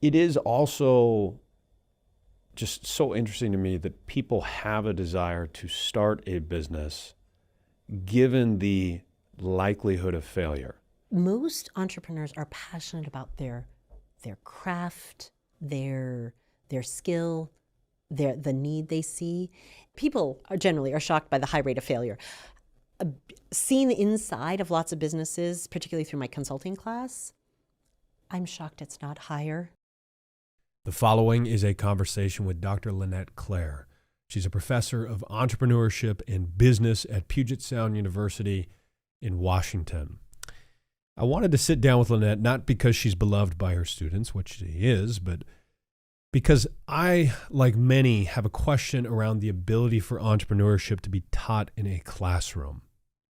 it is also just so interesting to me that people have a desire to start a business given the likelihood of failure. Most entrepreneurs are passionate about their craft, their skill, the need they see. People generally are shocked by the high rate of failure. Seeing the inside of lots of businesses, particularly through my consulting class, I'm shocked it's not higher. The following is a conversation with Dr. Lynette Claire. She's a professor of entrepreneurship and business at Puget Sound University in Washington. I wanted to sit down with Lynette, not because she's beloved by her students, which she is, but because I, like many, have a question around the ability for entrepreneurship to be taught in a classroom.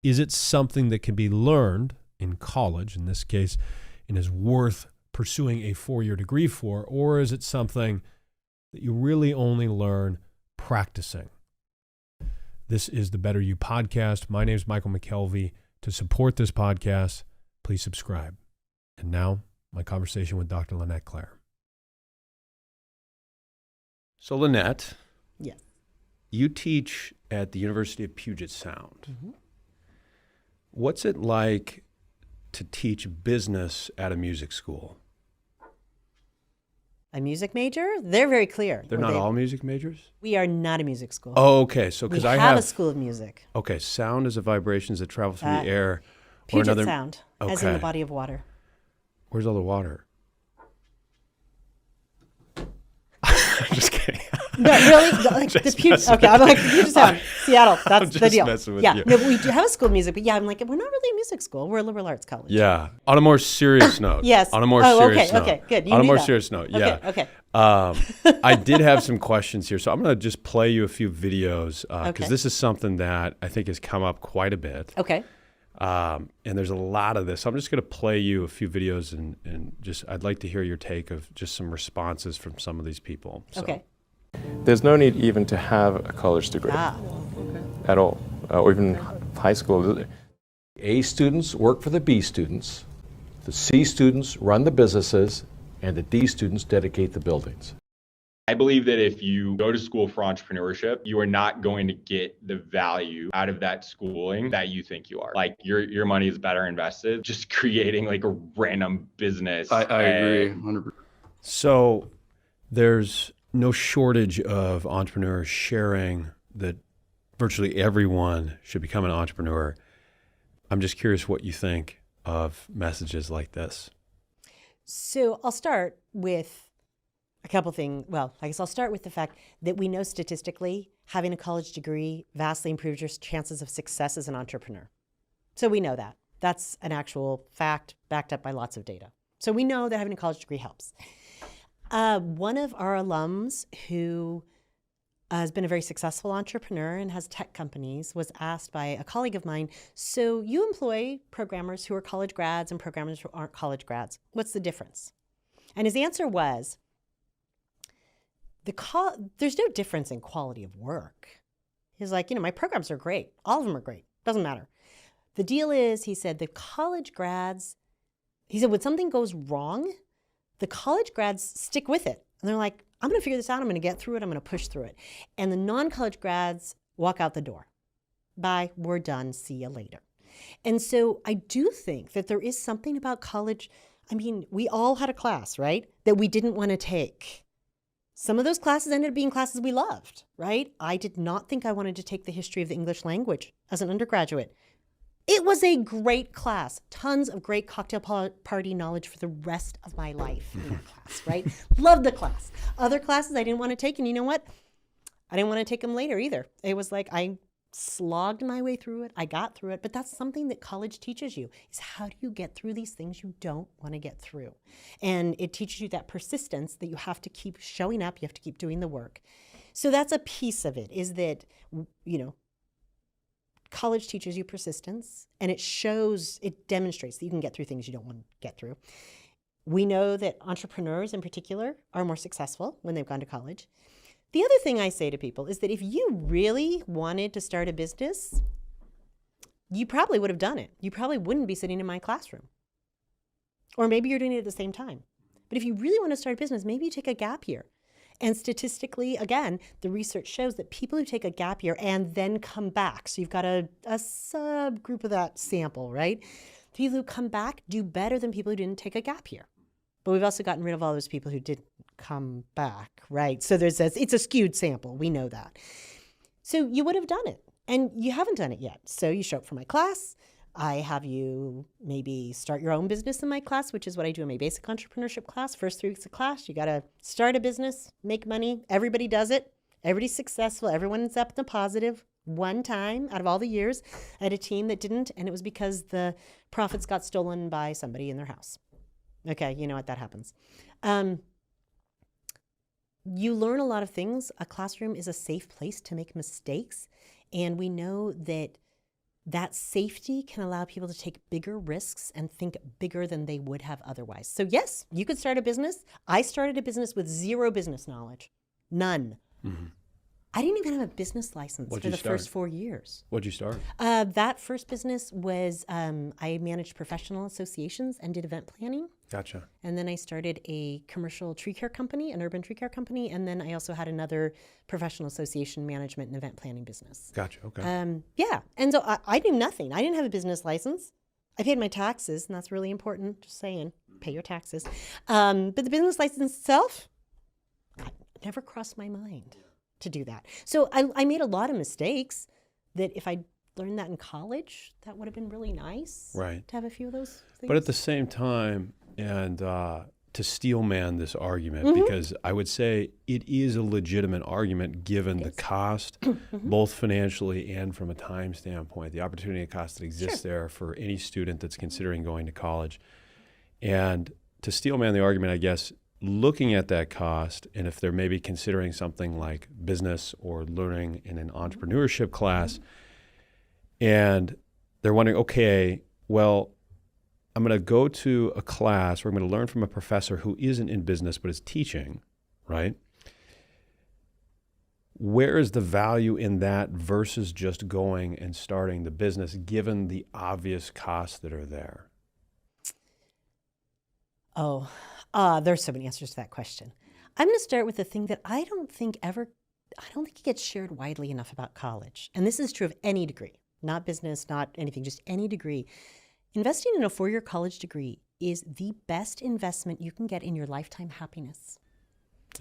Is it something that can be learned in college, in this case, and is worth pursuing a 4-year degree for, or is it something that you really only learn practicing? This is the Better You podcast. My name is Michael McKelvey. To support this podcast, please subscribe. And now, my conversation with Dr. Lynette Claire. So Lynette, Yes. you teach at the University of Puget Sound. Mm-hmm. What's it like to teach business at a music school? A music major? They're very clear. They're not all music majors? We are not a music school. Oh, okay. So because I have a school of music. Okay, sound is the vibrations that travel through the air. Puget Sound, as in Okay. the body of water. Where's all the water? I'm just kidding. No, really? Like the Puget. Okay, I'm like Puget Sound, Seattle. That's the just deal. messing with yeah, you. no, but we do have a school of music, but yeah, I'm like, we're not really a music school. We're a liberal arts college. Yeah. On a more serious note. Yes. On a more serious note. Okay, good. You On a knew more that. serious note. Yeah. Okay. I did have some questions here, so I'm going to just play you a few videos because Okay. this is something that I think has come up quite a bit. Okay. And there's a lot of this. So I'm just going to play you a few videos and just I'd like to hear your take of just some responses from some of these people. So. Okay. There's no need even to have a college degree at all, or even high school. A students work for the B students, the C students run the businesses, and the D students dedicate the buildings. I believe that if you go to school for entrepreneurship, you are not going to get the value out of that schooling that you think you are. Like your money is better invested just creating like a random business. I agree 100%. So there's no shortage of entrepreneurs sharing that virtually everyone should become an entrepreneur. I'm just curious what you think of messages like this. So I'll start with a couple things. Well, I guess I'll start with the fact that we know statistically having a college degree vastly improves your chances of success as an entrepreneur. So we know that. That's an actual fact backed up by lots of data. So we know that having a college degree helps. One of our alums who has been a very successful entrepreneur and has tech companies was asked by a colleague of mine, so you employ programmers who are college grads and programmers who aren't college grads. What's the difference? And his answer was, there's no difference in quality of work. He's like, my programs are great. All of them are great. Doesn't matter. The deal is, he said, the college grads, he said, when something goes wrong, the college grads stick with it. And they're like, I'm going to figure this out. I'm going to get through it. I'm going to push through it. And the non-college grads walk out the door. Bye, we're done. See you later. And so I do think that there is something about college. I mean, we all had a class, right, that we didn't want to take. Some of those classes ended up being classes we loved, right? I did not think I wanted to take the history of the English language as an undergraduate. It was a great class. Tons of great cocktail party knowledge for the rest of my life in that class, right? Loved the class. Other classes I didn't want to take, and you know what? I didn't want to take them later either. It was like I slogged my way through it. I got through it. But that's something that college teaches you, is how do you get through these things you don't want to get through? And it teaches you that persistence that you have to keep showing up. You have to keep doing the work. So that's a piece of it, is that, college teaches you persistence, and it demonstrates that you can get through things you don't want to get through. We know that entrepreneurs in particular are more successful when they've gone to college. The other thing I say to people is that if you really wanted to start a business, you probably would have done it. You probably wouldn't be sitting in my classroom. Or maybe you're doing it at the same time. But if you really want to start a business, maybe you take a gap year. And statistically, again, the research shows that people who take a gap year and then come back, so you've got a subgroup of that sample, right? People who come back do better than people who didn't take a gap year. But we've also gotten rid of all those people who didn't come back, right? So it's a skewed sample. We know that. So you would have done it, and you haven't done it yet. So you show up for my class. I have you maybe start your own business in my class, which is what I do in my basic entrepreneurship class. First 3 weeks of class, you got to start a business, make money. Everybody does it. Everybody's successful. Everyone's up in the positive one time out of all the years. I had a team that didn't, and it was because the profits got stolen by somebody in their house. Okay, you know what, that happens. You learn a lot of things. A classroom is a safe place to make mistakes, and we know that safety can allow people to take bigger risks and think bigger than they would have otherwise. So yes, you could start a business. I started a business with zero business knowledge. None. Mm-hmm. I didn't even have a business license for the first 4 years. What'd you start? That first business was, I managed professional associations and did event planning. Gotcha. And then I started a commercial tree care company, an urban tree care company. And then I also had another professional association management and event planning business. Gotcha. Okay. Yeah. And so I knew nothing. I didn't have a business license. I paid my taxes, and that's really important. Just saying, pay your taxes. But the business license itself, never crossed my mind to do that. So I made a lot of mistakes that if I learned that in college, that would have been really nice. Right. To have a few of those things. But at the same time, and to steelman this argument, because I would say it is a legitimate argument given the cost, both financially and from a time standpoint, the opportunity cost that exists there for any student that's considering going to college. And to steelman the argument, I guess, looking at that cost, and if they're maybe considering something like business or learning in an entrepreneurship class, and they're wondering, okay, well, I'm going to go to a class where I'm going to learn from a professor who isn't in business but is teaching, right? Where is the value in that versus just going and starting the business, given the obvious costs that are there? Oh, there's so many answers to that question. I'm going to start with the thing that I don't think it gets shared widely enough about college. And this is true of any degree, not business, not anything, just any degree. Investing in a 4-year college degree is the best investment you can get in your lifetime happiness.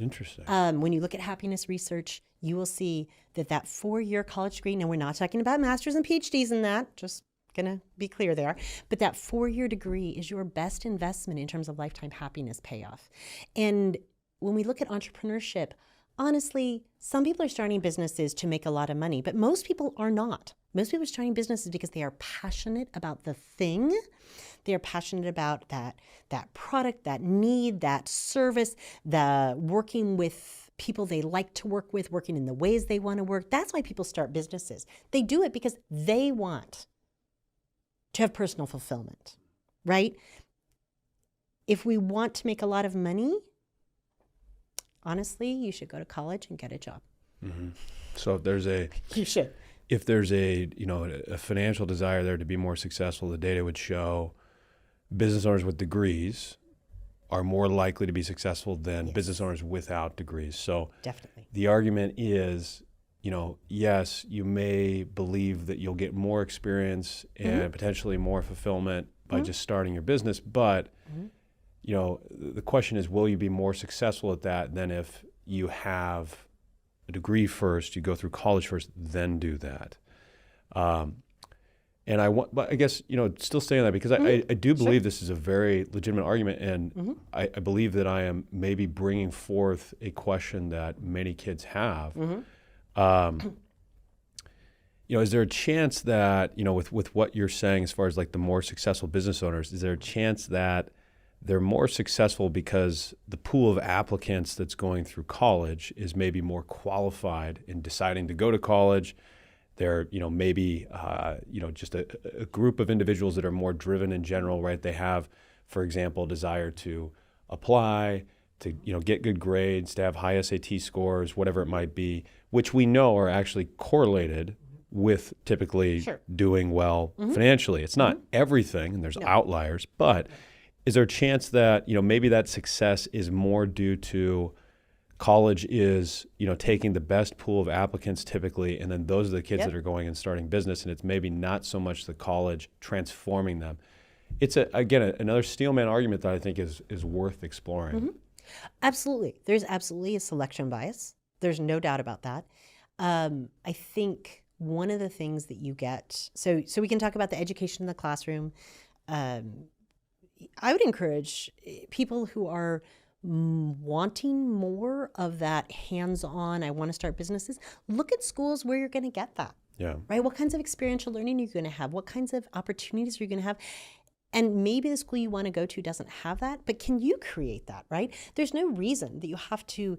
Interesting. When you look at happiness research, you will see that 4-year college degree, now we're not talking about masters and PhDs in that, just gonna be clear there, but that 4-year degree is your best investment in terms of lifetime happiness payoff. And when we look at entrepreneurship, honestly, some people are starting businesses to make a lot of money, but most people are not. Most people are starting businesses because they are passionate about the thing. They are passionate about that product, that need, that service, the working with people they like to work with, working in the ways they want to work. That's why people start businesses. They do it because they want to have personal fulfillment, right? If we want to make a lot of money, honestly, you should go to college and get a job. Mm-hmm. So if there's you should. If there's a financial desire there to be more successful, the data would show business owners with degrees are more likely to be successful than business owners without degrees. So definitely, the argument is, yes, you may believe that you'll get more experience and potentially more fulfillment by just starting your business, but the question is, will you be more successful at that than if you have a degree first, you go through college first, then do that? But I guess, still saying that because I do believe this is a very legitimate argument, and I believe that I am maybe bringing forth a question that many kids have. Is there a chance that, with what you're saying as far as like the more successful business owners, is there a chance that they're more successful because the pool of applicants that's going through college is maybe more qualified in deciding to go to college? They're, maybe, just a group of individuals that are more driven in general, right? They have, for example, desire to apply, to, get good grades, to have high SAT scores, whatever it might be, which we know are actually correlated with typically doing well financially. It's not everything, and there's outliers, but is there a chance that, maybe that success is more due to college is, taking the best pool of applicants typically, and then those are the kids that are going and starting business, and it's maybe not so much the college transforming them. It's, another steelman argument that I think is worth exploring. Mm-hmm. Absolutely. There's absolutely a selection bias. There's no doubt about that. I think one of the things that you get, so we can talk about the education in the classroom. I would encourage people who are wanting more of that hands-on, I want to start businesses, look at schools where you're going to get that. Yeah. Right? What kinds of experiential learning are you going to have? What kinds of opportunities are you going to have? And maybe the school you want to go to doesn't have that, but can you create that, right? There's no reason that you have to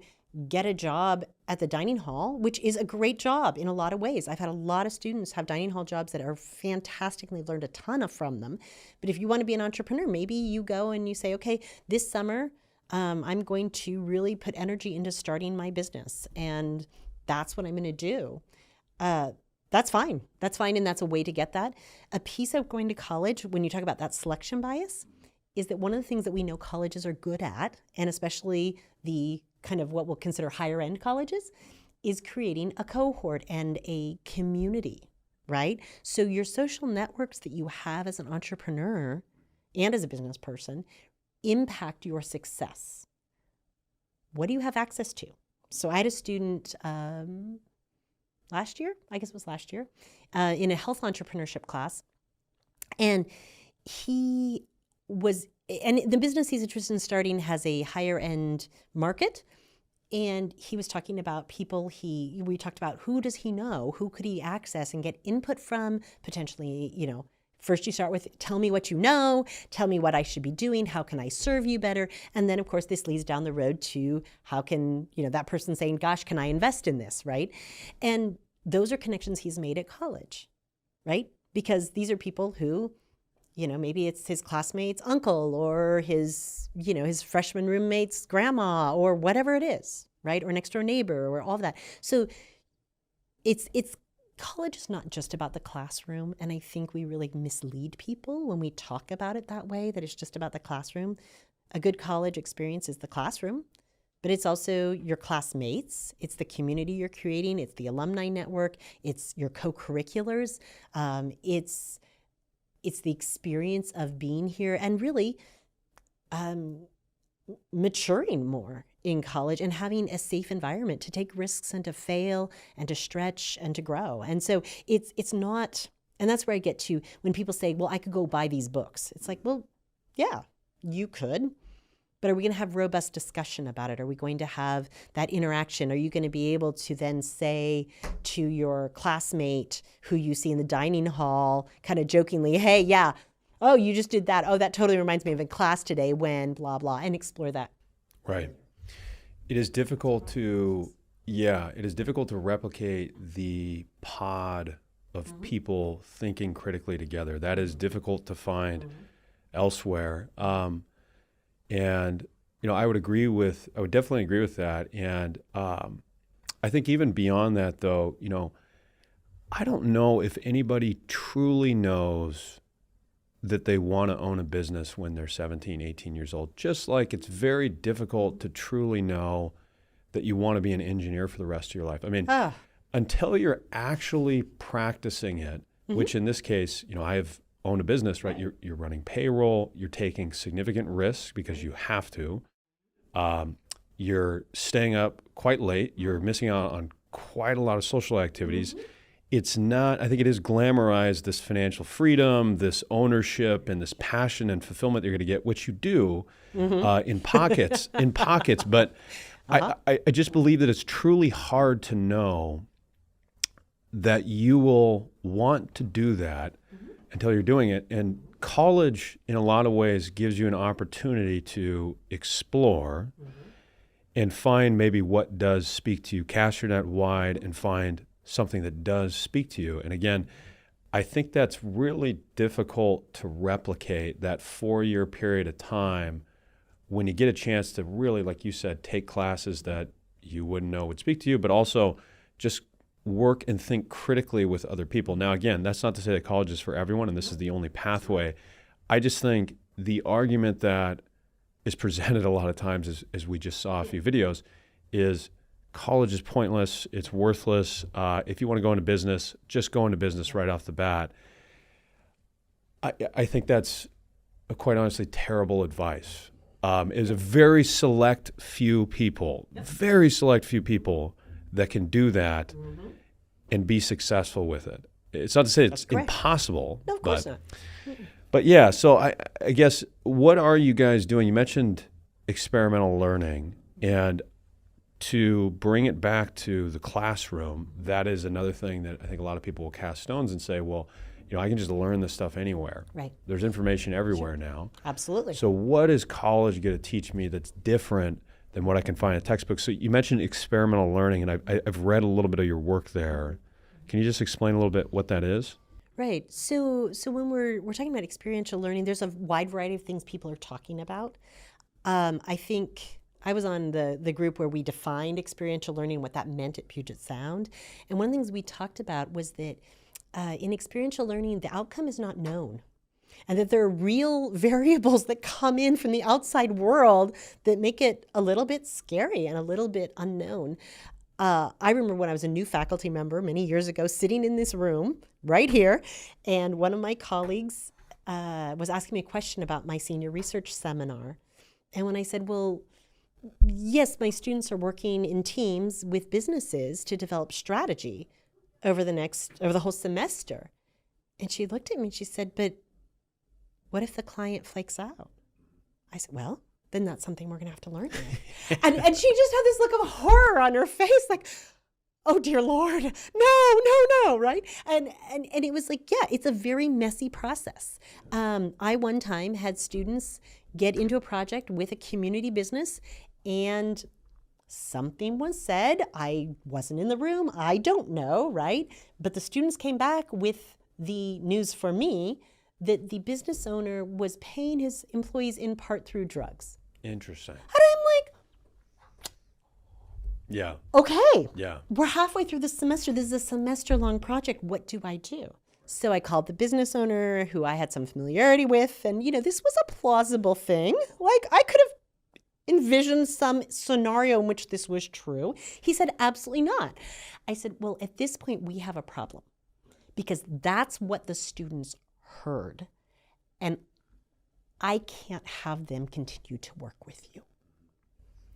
get a job at the dining hall, which is a great job in a lot of ways. I've had a lot of students have dining hall jobs that are fantastic and they've learned a ton from them. But if you want to be an entrepreneur, maybe you go and you say, okay, this summer, I'm going to really put energy into starting my business. And that's what I'm going to do. That's fine. That's fine. And that's a way to get that. A piece of going to college, when you talk about that selection bias, is that one of the things that we know colleges are good at, and especially the kind of what we'll consider higher end colleges, is creating a cohort and a community, right? So your social networks that you have as an entrepreneur and as a business person impact your success. What do you have access to? So I had a student last year, in a health entrepreneurship class. And the business he's interested in starting has a higher end market. And he was talking about people we talked about who does he know, who could he access and get input from, potentially, first you start with, tell me what you know, tell me what I should be doing, how can I serve you better? And then of course this leads down the road to how can, that person saying, gosh, can I invest in this, right? And those are connections he's made at college, right? Because these are people who, maybe it's his classmate's uncle or his freshman roommate's grandma or whatever it is, right? Or next door neighbor or all of that. So it's college is not just about the classroom. And I think we really mislead people when we talk about it that way, that it's just about the classroom. A good college experience is the classroom, but it's also your classmates. It's the community you're creating. It's the alumni network. It's your co-curriculars. It's the experience of being here and really maturing more in college and having a safe environment to take risks and to fail and to stretch and to grow. And so it's not, and that's where I get to when people say, well, I could go buy these books. It's like, well, yeah, you could. But are we going to have robust discussion about it? Are we going to have that interaction? Are you going to be able to then say to your classmate who you see in the dining hall, kind of jokingly, hey, yeah, oh, you just did that. Oh, that totally reminds me of a class today when blah, blah, and explore that. Right. It is difficult to replicate the pod of people thinking critically together. That is difficult to find elsewhere. And, I would definitely agree with that. And I think even beyond that, though, I don't know if anybody truly knows that they want to own a business when they're 17, 18 years old. Just like it's very difficult to truly know that you want to be an engineer for the rest of your life. I mean, until you're actually practicing it, which in this case, I've owned a business, right? You're running payroll, you're taking significant risks because you have to. You're staying up quite late, you're missing out on quite a lot of social activities. It's not, I think it is glamorized, this financial freedom, this ownership, and this passion and fulfillment you're going to get, which you do in pockets. But I just believe that it's truly hard to know that you will want to do that until you're doing it. And college, in a lot of ways, gives you an opportunity to explore and find maybe what does speak to you. Cast your net wide and find something that does speak to you. And again, I think that's really difficult to replicate, that 4-year period of time when you get a chance to really, like you said, take classes that you wouldn't know would speak to you, but also just work and think critically with other people. Now, again, that's not to say that college is for everyone and this is the only pathway. I just think the argument that is presented a lot of times, as we just saw a few videos, is college is pointless, it's worthless. If you want to go into business, just go into business right off the bat. I think that's quite honestly terrible advice. It is a very select few people that can do that and be successful with it. It's not to say it's impossible. No, of course not. But yeah, so I guess, what are you guys doing? You mentioned experimental learning, and to bring it back to the classroom, that is another thing that I think a lot of people will cast stones and say, well, I can just learn this stuff anywhere. Right. There's information everywhere now. Absolutely. So what is college going to teach me that's different than what I can find in a textbook? So you mentioned experimental learning, and I've read a little bit of your work there. Can you just explain a little bit what that is? Right. So when we're talking about experiential learning, there's a wide variety of things people are talking about. I think I was on the group where we defined experiential learning, what that meant at Puget Sound. And one of the things we talked about was that in experiential learning, the outcome is not known, and that there are real variables that come in from the outside world that make it a little bit scary and a little bit unknown. I remember when I was a new faculty member many years ago, sitting in this room right here, and one of my colleagues was asking me a question about my senior research seminar. And when I said, well, yes, my students are working in teams with businesses to develop strategy over the whole semester. And she looked at me and she said, but what if the client flakes out? I said, well, then that's something we're going to have to learn. and she just had this look of horror on her face, like, oh dear Lord, no, right? And it was like, yeah, it's a very messy process. I one time had students get into a project with a community business, and something was said. I wasn't in the room. I don't know, right? But the students came back with the news for me that the business owner was paying his employees in part through drugs. Interesting. And I'm like, yeah. Okay. Yeah. We're halfway through the semester. This is a semester-long project. What do I do? So I called the business owner, who I had some familiarity with, and this was a plausible thing. Like, I could have envisioned some scenario in which this was true. He said, absolutely not. I said, well, at this point, we have a problem, because that's what the students heard, and I can't have them continue to work with you.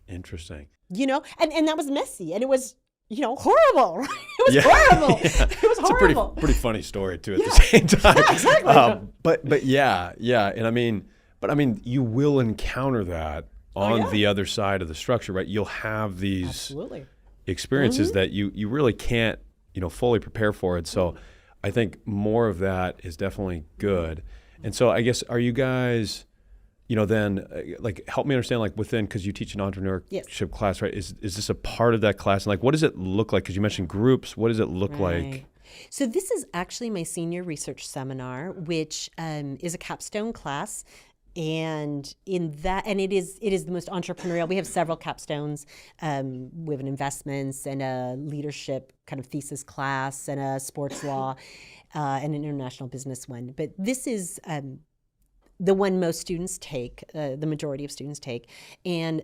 Interesting. And that was messy, and it was, horrible, right? It was horrible. Yeah. It was horrible. It's a pretty funny story too at the same time. Yeah, exactly. But yeah. And I mean, you will encounter that on the other side of the structure, right? You'll have these Absolutely. experiences that you really can't, fully prepare for it. So I think more of that is definitely good. And so I guess, are you guys, then help me understand, within, because you teach an entrepreneurship class, right? Is this a part of that class? And what does it look like? Because you mentioned groups. What does it look like? So this is actually my senior research seminar, which is a capstone class. And it is the most entrepreneurial. We have several capstones. We have an investments and a leadership kind of thesis class and a sports law and an international business one. But this is the one most students take, the majority of students take. And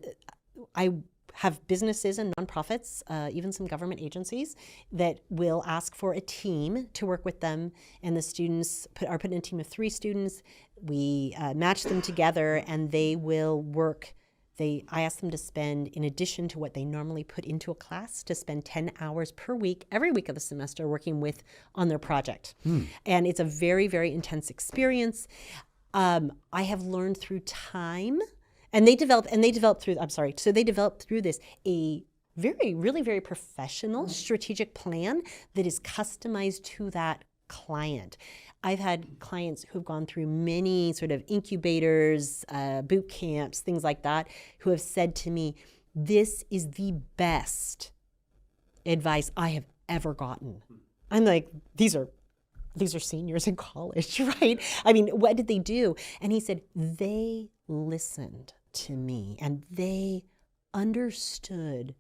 I have businesses and nonprofits, even some government agencies, that will ask for a team to work with them. And the students are put in a team of 3 students. We match them together, and they will work. I ask them to spend, in addition to what they normally put into a class, to spend 10 hours per week, every week of the semester, working on their project. And it's a very, very intense experience. I have learned through time. And they developed through this a really very professional strategic plan that is customized to that client. I've had clients who've gone through many sort of incubators, boot camps, things like that, who have said to me, this is the best advice I have ever gotten. I'm like, these are seniors in college, right? I mean, what did they do? And he said, they listened to me, and they understood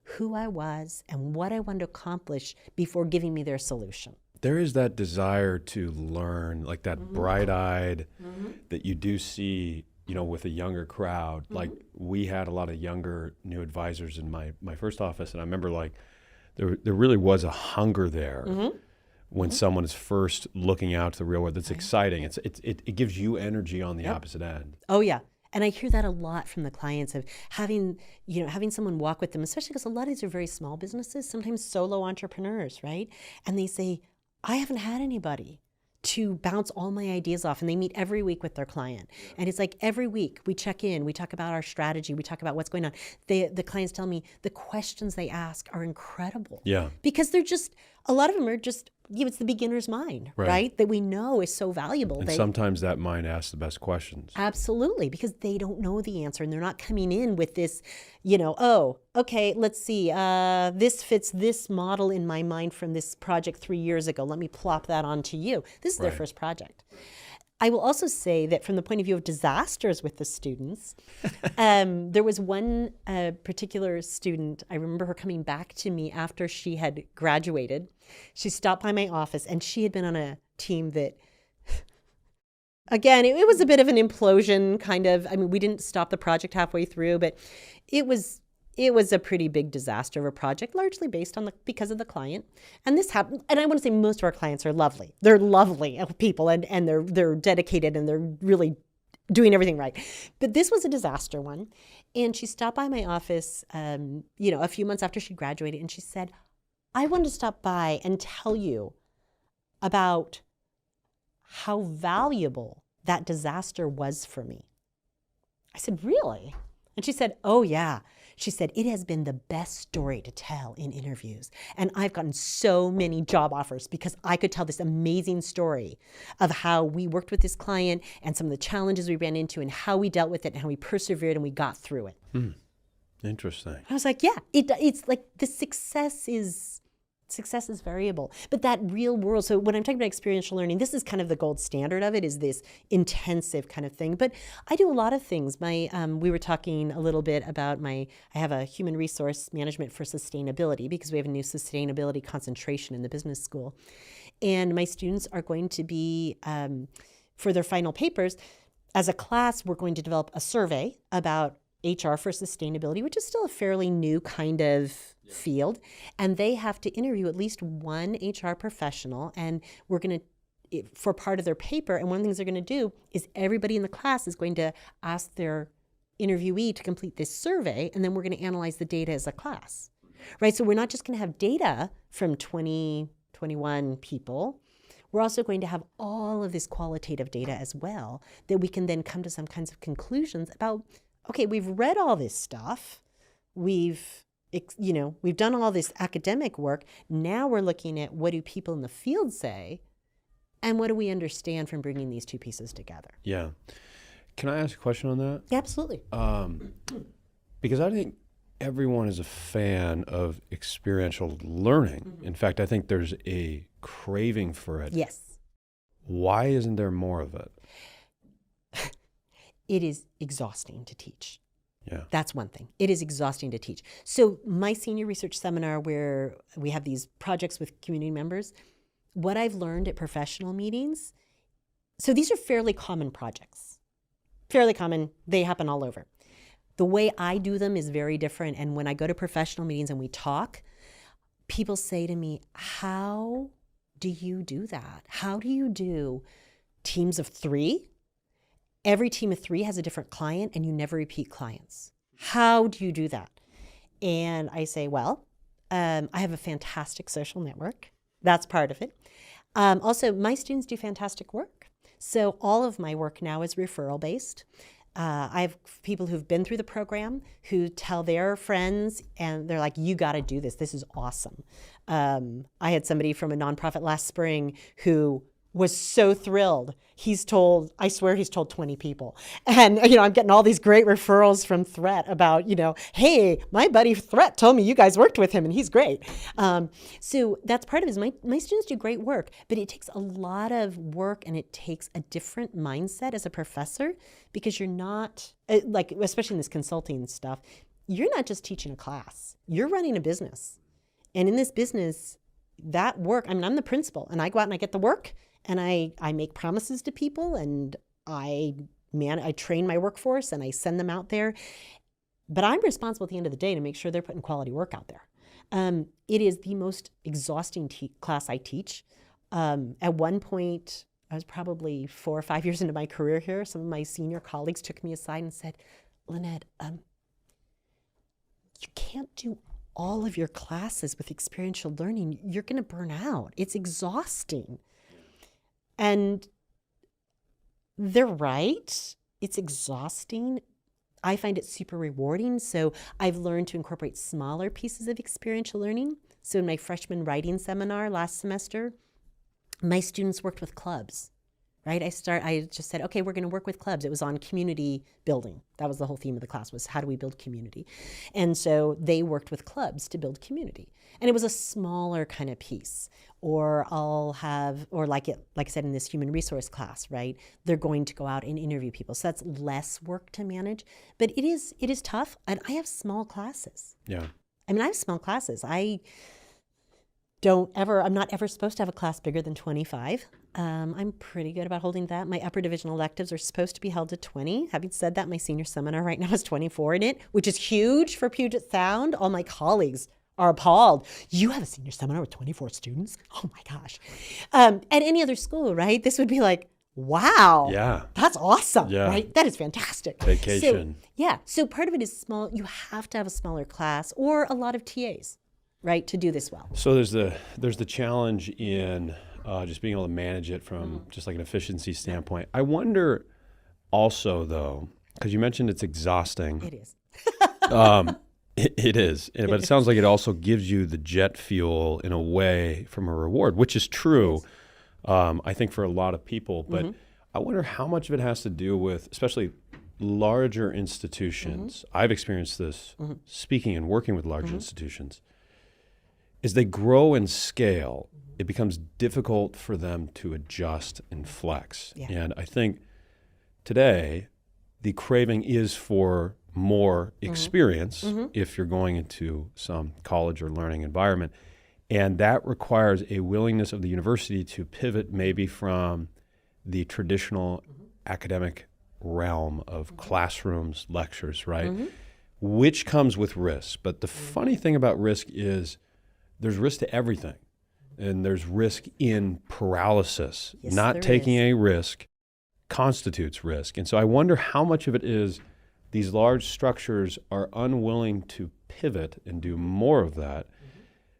who I was and what I wanted to accomplish before giving me their solution. there is that desire to learn, like that bright-eyed that you do see, you know, with a younger crowd. Like we had a lot of younger new advisors in my first office, and I remember like there really was a hunger there when someone is first looking out to the real world. That's exciting. It gives you energy on the opposite end. Oh yeah. And I hear that a lot from the clients of having someone walk with them, especially because a lot of these are very small businesses, sometimes solo entrepreneurs, right? And they say, I haven't had anybody to bounce all my ideas off. And they meet every week with their client. And it's like every week we check in, we talk about our strategy, we talk about what's going on. The clients tell me the questions they ask are incredible. Yeah. Because they're just, a lot of them are just, it's the beginner's mind, right? That we know is so valuable. And sometimes that mind asks the best questions. Absolutely, because they don't know the answer and they're not coming in with this, oh, okay, let's see, this fits this model in my mind from this project 3 years ago. Let me plop that onto you. This is their first project. I will also say that from the point of view of disasters with the students, there was one particular student, I remember her coming back to me after she had graduated. She stopped by my office and she had been on a team that, again, it was a bit of an implosion kind of. I mean, we didn't stop the project halfway through, but it was a pretty big disaster of a project, largely based on because of the client. And this happened, and I want to say most of our clients are lovely. They're lovely people, and they're dedicated, and they're really doing everything right. But this was a disaster one. And she stopped by my office, a few months after she graduated, and she said, I wanted to stop by and tell you about how valuable that disaster was for me. I said, really? And she said, oh yeah. She said, it has been the best story to tell in interviews. And I've gotten so many job offers because I could tell this amazing story of how we worked with this client and some of the challenges we ran into and how we dealt with it and how we persevered and we got through it. Interesting. I was like, yeah, it's like the success is variable, but that real world. So when I'm talking about experiential learning, this is kind of the gold standard of it, is this intensive kind of thing. But I do a lot of things. We were talking a little bit about I have a human resource management for sustainability because we have a new sustainability concentration in the business school. And my students are going to be, for their final papers, as a class, we're going to develop a survey about HR for sustainability, which is still a fairly new kind of field. And they have to interview at least one HR professional. And we're going to, for part of their paper, and one of the things they're going to do is everybody in the class is going to ask their interviewee to complete this survey. And then we're going to analyze the data as a class, right? So we're not just going to have data from 21 people. We're also going to have all of this qualitative data as well that we can then come to some kinds of conclusions about, okay, we've read all this stuff. We've done all this academic work. Now we're looking at what do people in the field say and what do we understand from bringing these two pieces together? Yeah. Can I ask a question on that? Yeah, absolutely. Because I think everyone is a fan of experiential learning. In fact, I think there's a craving for it. Yes. Why isn't there more of it? It is exhausting to teach. Yeah. That's one thing. It is exhausting to teach. So my senior research seminar, where we have these projects with community members, what I've learned at professional meetings, so these are fairly common projects. Fairly common. They happen all over. The way I do them is very different. And when I go to professional meetings and we talk, people say to me, how do you do that? How do you do teams of 3? Every team of 3 has a different client and you never repeat clients. How do you do that? And I say, well, I have a fantastic social network. That's part of it. Also, my students do fantastic work. So all of my work now is referral based. I have people who've been through the program who tell their friends and they're like, you got to do this. This is awesome. I had somebody from a nonprofit last spring who was so thrilled. I swear he's told 20 people. And, I'm getting all these great referrals from Threat about, hey, my buddy Threat told me you guys worked with him and he's great. So that's part of it. Is my students do great work, but it takes a lot of work and it takes a different mindset as a professor because you're not, especially in this consulting stuff, you're not just teaching a class. You're running a business. And in this business, that work, I mean, I'm the principal, and I go out and I get the work, and I make promises to people, and I train my workforce, and I send them out there. But I'm responsible at the end of the day to make sure they're putting quality work out there. It is the most exhausting class I teach. At one point, I was probably 4 or 5 years into my career here. Some of my senior colleagues took me aside and said, Lynette, you can't do all of your classes with experiential learning. You're going to burn out. It's exhausting. And they're right. It's exhausting. I find it super rewarding. So I've learned to incorporate smaller pieces of experiential learning. So in my freshman writing seminar last semester, my students worked with clubs, right? I just said, okay, we're going to work with clubs. It was on community building. That was the whole theme of the class, was how do we build community? And so they worked with clubs to build community. And it was a smaller kind of piece. Or like I said in this human resource class, right? They're going to go out and interview people. So that's less work to manage. But it is tough. And I have small classes. Yeah. I mean, I have small classes. I'm not ever supposed to have a class bigger than 25. I'm pretty good about holding that. My upper division electives are supposed to be held to 20. Having said that, my senior seminar right now is 24 in it, which is huge for Puget Sound. All my colleagues are appalled. You have a senior seminar with 24 students? Oh my gosh. At any other school, right? This would be like, wow. Yeah. That's awesome, Yeah. right? That is fantastic. Vacation. So part of it is small. You have to have a smaller class or a lot of TAs, right, to do this well. So there's the challenge in just being able to manage it from just like an efficiency standpoint. I wonder also, though, because you mentioned it's exhausting. It is. It is, but it sounds like it also gives you the jet fuel in a way from a reward, which is true, I think, for a lot of people. But I wonder how much of it has to do with, especially larger institutions. I've experienced this speaking and working with large institutions. As they grow and scale, it becomes difficult for them to adjust and flex. Yeah. And I think today, the craving is for more experience if you're going into some college or learning environment. And that requires a willingness of the university to pivot maybe from the traditional academic realm of classrooms, lectures, right? Which comes with risk. But the funny thing about risk is there's risk to everything. And there's risk in paralysis. Yes, Not there taking is. a risk constitutes risk. And so I wonder how much of it is these large structures are unwilling to pivot and do more of that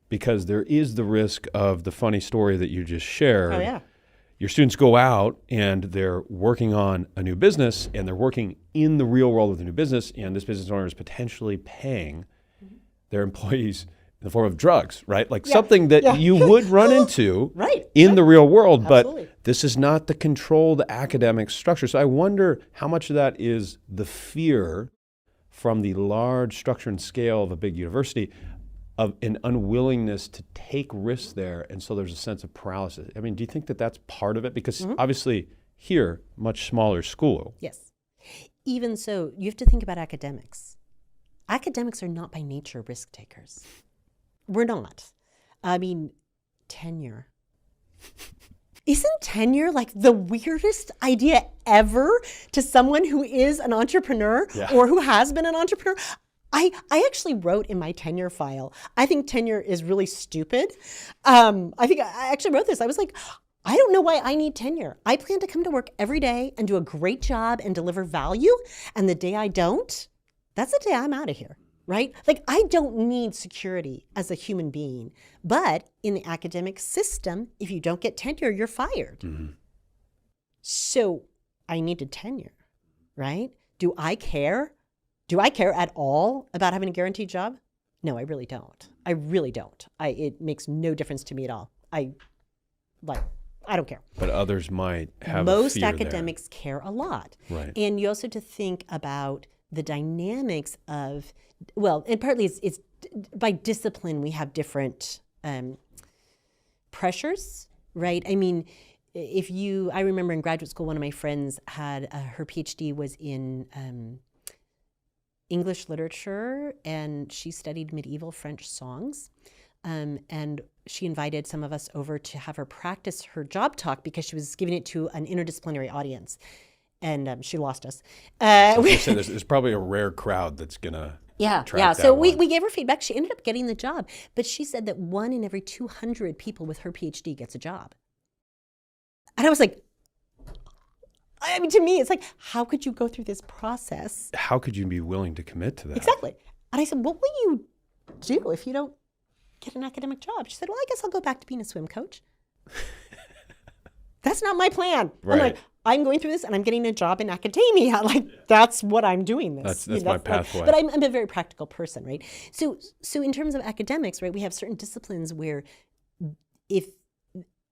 because there is the risk of the funny story that you just shared. Oh, yeah. Your students go out and they're working on a new business and they're working in the real world with a new business, and this business owner is potentially paying their employees in the form of drugs, right? Like something that you would run into in the real world, Absolutely. but this is not the controlled academic structure. So I wonder how much of that is the fear from the large structure and scale of a big university of an unwillingness to take risks there, and so there's a sense of paralysis. I mean, do you think that that's part of it? Because obviously here, much smaller school. Yes. Even so, you have to think about academics. Academics are not by nature risk takers. We're not. I mean, tenure. Isn't tenure like the weirdest idea ever to someone who is an entrepreneur or who has been an entrepreneur? I actually wrote in my tenure file, I think tenure is really stupid. I actually wrote this. I was like, I don't know why I need tenure. I plan to come to work every day and do a great job and deliver value. And the day I don't, that's the day I'm out of here. Right? Like, I don't need security as a human being. But in the academic system, if you don't get tenure, you're fired. So I needed tenure, right? Do I care? Do I care at all about having a guaranteed job? No, I really don't. I really don't. It makes no difference to me at all. I don't care. But others might have Most a fear academics care a lot. Right. And you also have to think about the dynamics of, well, and partly it's by discipline we have different pressures, right? I mean, I remember in graduate school, one of my friends had, her PhD was in English literature, and she studied medieval French songs. and she invited some of us over to have her practice her job talk because she was giving it to an interdisciplinary audience. And she lost us. There's probably a rare crowd that's going to Yeah. So we gave her feedback. She ended up getting the job. But she said that 1 in every 200 people with her PhD gets a job. And I was like, I mean, to me, it's like, how could you go through this process? How could you be willing to commit to that? Exactly. And I said, what will you do if you don't get an academic job? She said, well, I guess I'll go back to being a swim coach. That's not my plan. Right. I'm like, I'm going through this and I'm getting a job in academia. Like, that's what I'm doing this. That's my pathway. But I'm a very practical person, right? So in terms of academics, right, we have certain disciplines where if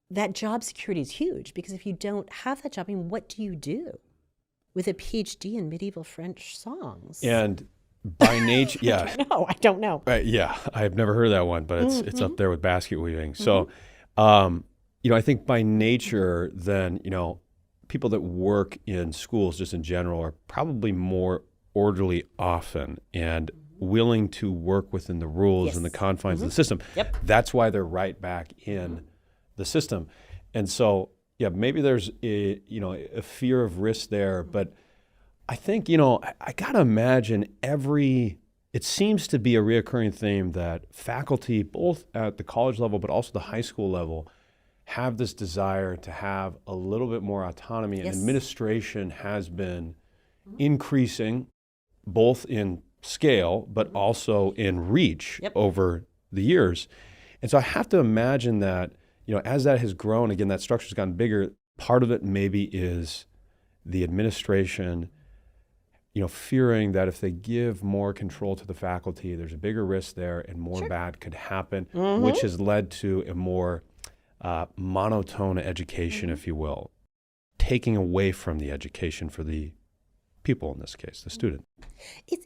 that job security is huge, because if you don't have that job, I mean, what do you do with a PhD in medieval French songs? And by nature, yeah. I don't know. Yeah, I've never heard of that one, but it's up there with basket weaving. So, I think by nature, then, people that work in schools just in general are probably more orderly often and willing to work within the rules and the confines of the system. Yep. That's why they're right back in the system. And so, yeah, maybe there's a fear of risk there, but I think, I got to imagine it seems to be a reoccurring theme that faculty, both at the college level, but also the high school level, have this desire to have a little bit more autonomy. And administration has been increasing both in scale, but also in reach over the years. And so I have to imagine that, as that has grown, again, that structure's gotten bigger, part of it maybe is the administration fearing that if they give more control to the faculty, there's a bigger risk there and more bad could happen, which has led to a more monotone education, if you will, taking away from the education for the people, in this case, the student. It's,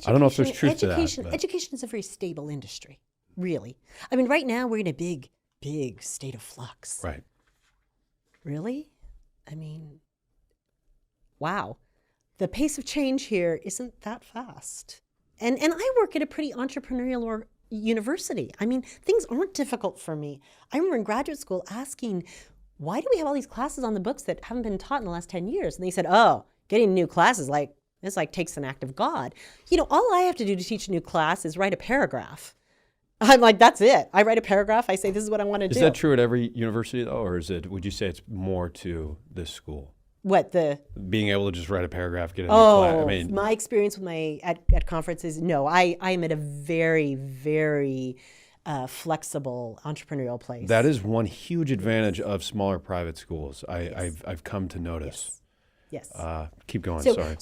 I don't know if there's truth to that. Education is a very stable industry, really. I mean, right now we're in a big state of flux. Right. Really? I mean, wow. The pace of change here isn't that fast. And I work at a pretty entrepreneurial university. I mean, things aren't difficult for me. I remember in graduate school asking, why do we have all these classes on the books that haven't been taught in the last 10 years? And they said, getting new classes, takes an act of God. All I have to do to teach a new class is write a paragraph. I'm like, that's it. I write a paragraph. I say, this is what I want to do. Is that true at every university, though, or would you say it's more to this school? What, being able to just write a paragraph, get a new class? I mean, my experience with at conferences, no, I am at a very, very flexible entrepreneurial place. That is one huge advantage of smaller private schools. I've come to notice. Yes. Keep going. Sorry.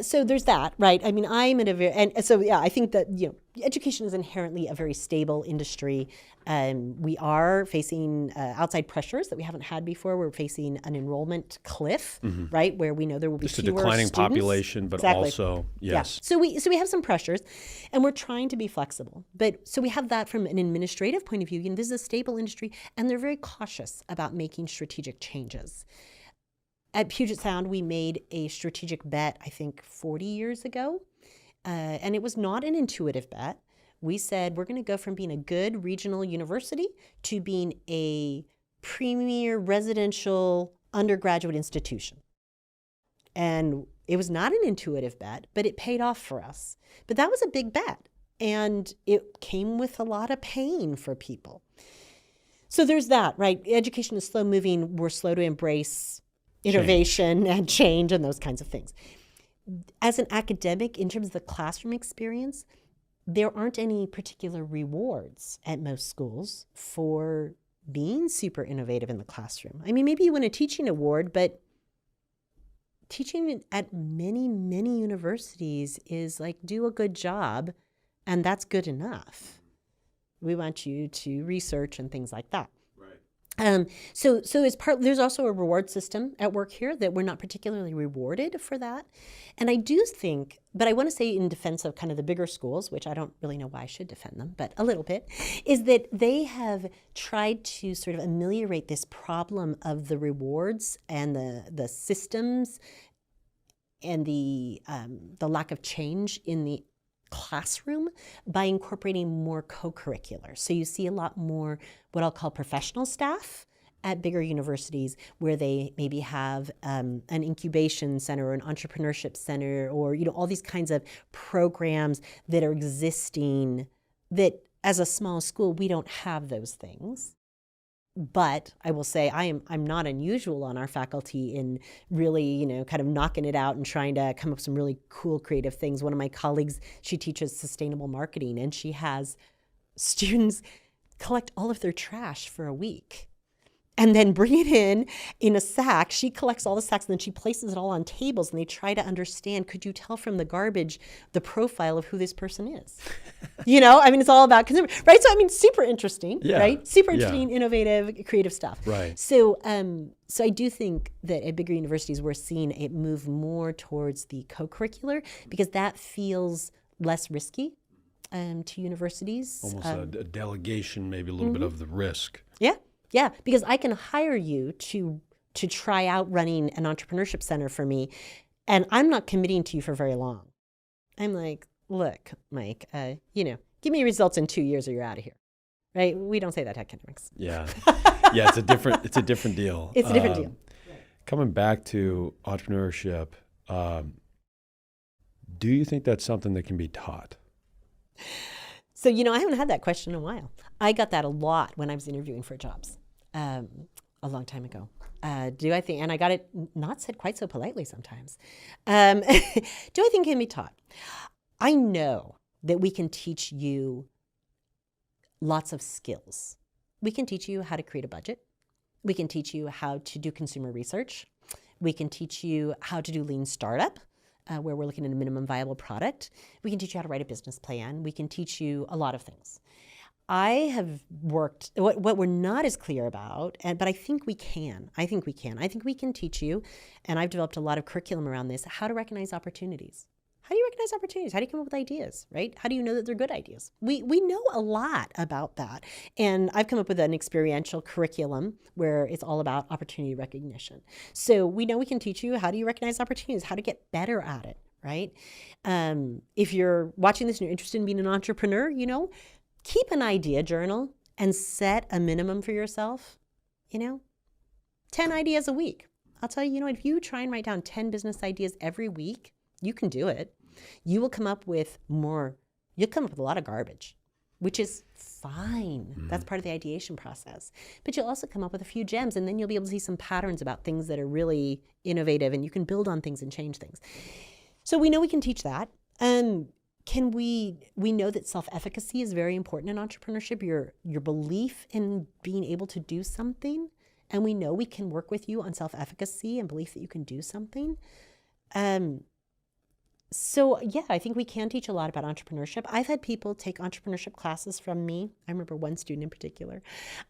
So there's that, right? I mean, I'm at I think that education is inherently a very stable industry. We are facing outside pressures that we haven't had before. We're facing an enrollment cliff, right, where we know there will be just fewer a declining students. population, but also yes. Yeah. So we have some pressures, and we're trying to be flexible. But so we have that from an administrative point of view. This is a stable industry, and they're very cautious about making strategic changes. At Puget Sound, we made a strategic bet, I think, 40 years ago, and it was not an intuitive bet. We said we're going to go from being a good regional university to being a premier residential undergraduate institution. And it was not an intuitive bet, but it paid off for us. But that was a big bet, and it came with a lot of pain for people. So there's that, right? Education is slow moving. We're slow to embrace innovation and change and those kinds of things. As an academic, in terms of the classroom experience, there aren't any particular rewards at most schools for being super innovative in the classroom. I mean, maybe you win a teaching award, but teaching at many, many universities is like, do a good job, and that's good enough. We want you to research and things like that. So as part, there's also a reward system at work here that we're not particularly rewarded for that. And I do think, but I want to say in defense of kind of the bigger schools, which I don't really know why I should defend them, but a little bit, is that they have tried to sort of ameliorate this problem of the rewards and the systems and the lack of change in the classroom by incorporating more co-curricular. So you see a lot more what I'll call professional staff at bigger universities, where they maybe have an incubation center or an entrepreneurship center, or all these kinds of programs that are existing that as a small school, we don't have those things. But I will say I'm not unusual on our faculty in really, kind of knocking it out and trying to come up with some really cool, creative things. One of my colleagues, she teaches sustainable marketing, and she has students collect all of their trash for a week and then bring it in a sack. She collects all the sacks and then she places it all on tables, and they try to understand, could you tell from the garbage the profile of who this person is? It's all about consumer, right? So, super interesting, right? Super interesting, innovative, creative stuff. Right. So, so I do think that at bigger universities, we're seeing it move more towards the co-curricular, because that feels less risky to universities. Almost a delegation, maybe a little bit of the risk. Yeah, because I can hire you to try out running an entrepreneurship center for me, and I'm not committing to you for very long. I'm like, look, Mike, give me results in 2 years or you're out of here, right? We don't say that to academics. Yeah, it's a different deal. It's a different deal. Coming back to entrepreneurship, do you think that's something that can be taught? So, I haven't had that question in a while. I got that a lot when I was interviewing for jobs a long time ago. Do I think, and I got it not said quite so politely sometimes, do I think it can be taught? I know that we can teach you lots of skills. We can teach you how to create a budget. We can teach you how to do consumer research. We can teach you how to do lean startup, where we're looking at a minimum viable product. We can teach you how to write a business plan. We can teach you a lot of things. I have worked, what we're not as clear about, but I think we can. I think we can teach you, and I've developed a lot of curriculum around this, how to recognize opportunities. How do you recognize opportunities? How do you come up with ideas, right? How do you know that they're good ideas? We know a lot about that. And I've come up with an experiential curriculum where it's all about opportunity recognition. So we know we can teach you how do you recognize opportunities, how to get better at it, right? If you're watching this and you're interested in being an entrepreneur, keep an idea journal and set a minimum for yourself, 10 ideas a week. I'll tell you, if you try and write down 10 business ideas every week, you can do it. You will come up with more. You'll come up with a lot of garbage, which is fine. That's part of the ideation process. But you'll also come up with a few gems, and then you'll be able to see some patterns about things that are really innovative, and you can build on things and change things. So we know we can teach that. We know that self-efficacy is very important in entrepreneurship, your belief in being able to do something. And we know we can work with you on self-efficacy and belief that you can do something. So yeah, I think we can teach a lot about entrepreneurship. I've had people take entrepreneurship classes from me. I remember one student in particular,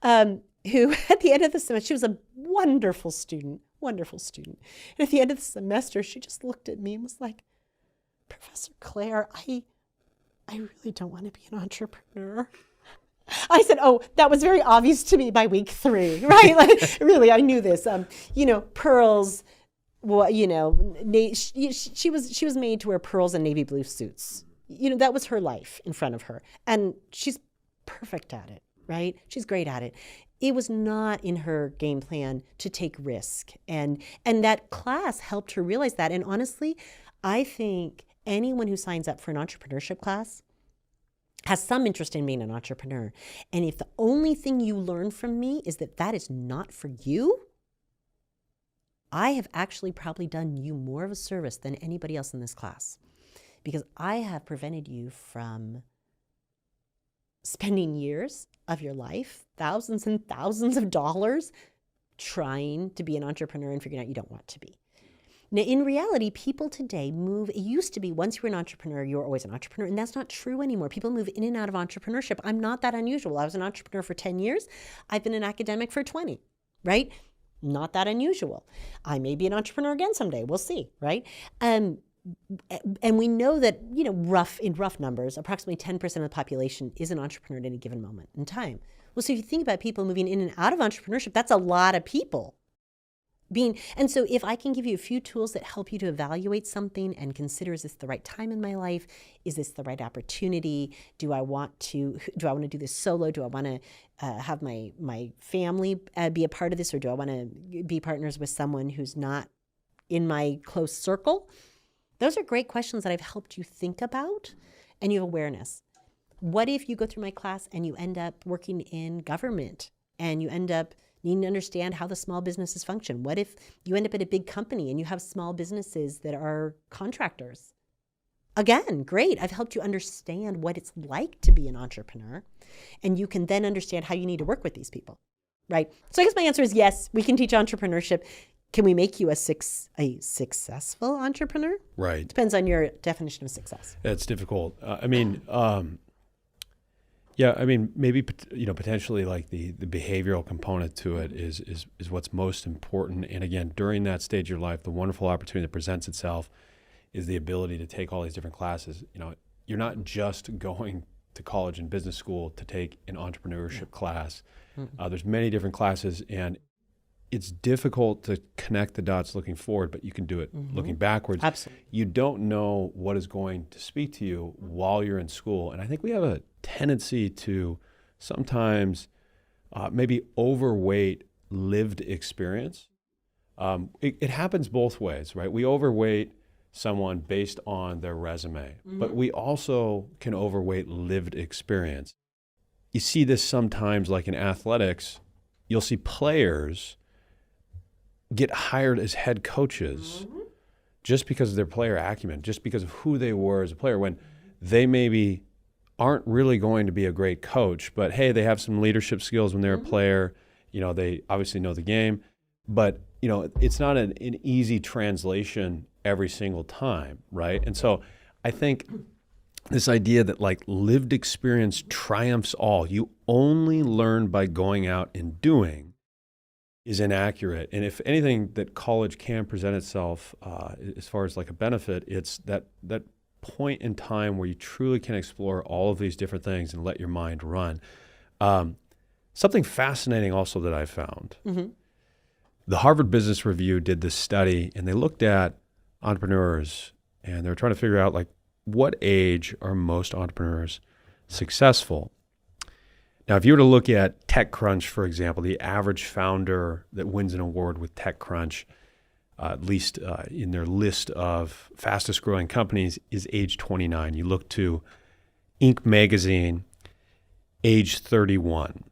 who at the end of the semester, she was a wonderful student. And at the end of the semester, she just looked at me and was like, Professor Claire, I really don't want to be an entrepreneur. I said, oh, that was very obvious to me by week 3, right? Like, really, I knew this. Pearls. Well, she was made to wear pearls and navy blue suits. That was her life in front of her, and she's perfect at it, right? She's great at it. It was not in her game plan to take risk, and that class helped her realize that. And honestly, I think anyone who signs up for an entrepreneurship class has some interest in being an entrepreneur. And if the only thing you learn from me is that is not for you, I have actually probably done you more of a service than anybody else in this class, because I have prevented you from spending years of your life, thousands and thousands of dollars, trying to be an entrepreneur and figuring out you don't want to be. Now, in reality, people today move. It used to be once you were an entrepreneur, you were always an entrepreneur, and that's not true anymore. People move in and out of entrepreneurship. I'm not that unusual. I was an entrepreneur for 10 years. I've been an academic for 20, right? Not that unusual. I may be an entrepreneur again someday. We'll see, right? And we know that, in rough numbers, approximately 10% of the population is an entrepreneur at any given moment in time. Well, so if you think about people moving in and out of entrepreneurship, that's a lot of people. And so if I can give you a few tools that help you to evaluate something and consider, is this the right time in my life? Is this the right opportunity? Do I want to do this solo? Do I want to have my family be a part of this? Or do I want to be partners with someone who's not in my close circle? Those are great questions that I've helped you think about, and you have awareness. What if you go through my class and you end up working in government and you end up needing to understand how the small businesses function? What if you end up at a big company and you have small businesses that are contractors? Again, great. I've helped you understand what it's like to be an entrepreneur, and you can then understand how you need to work with these people, right? So I guess my answer is yes, we can teach entrepreneurship. Can we make you a successful entrepreneur? Right. Depends on your definition of success. It's difficult. Maybe potentially like the behavioral component to it is what's most important. And again, during that stage of your life, the wonderful opportunity that presents itself is the ability to take all these different classes. You're not just going to college and business school to take an entrepreneurship class. There's many different classes, and it's difficult to connect the dots looking forward, but you can do it looking backwards. Absolutely. You don't know what is going to speak to you while you're in school. And I think we have a tendency to sometimes maybe overweight lived experience. It happens both ways, right? We overweight someone based on their resume, but we also can overweight lived experience. You see this sometimes, like in athletics, you'll see players get hired as head coaches just because of their player acumen, just because of who they were as a player, when they maybe aren't really going to be a great coach, but hey, they have some leadership skills when they're a player. They obviously know the game, but it's not an easy translation every single time, right? And so I think this idea that like lived experience triumphs all, you only learn by going out and doing, is inaccurate. And if anything that college can present itself as far as like a benefit, it's that point in time where you truly can explore all of these different things and let your mind run. Something fascinating also that I found, the Harvard Business Review did this study, and they looked at entrepreneurs, and they were trying to figure out like what age are most entrepreneurs successful. Now, if you were to look at TechCrunch, for example, the average founder that wins an award with TechCrunch, at least in their list of fastest growing companies, is age 29. You look to Inc. magazine, age 31.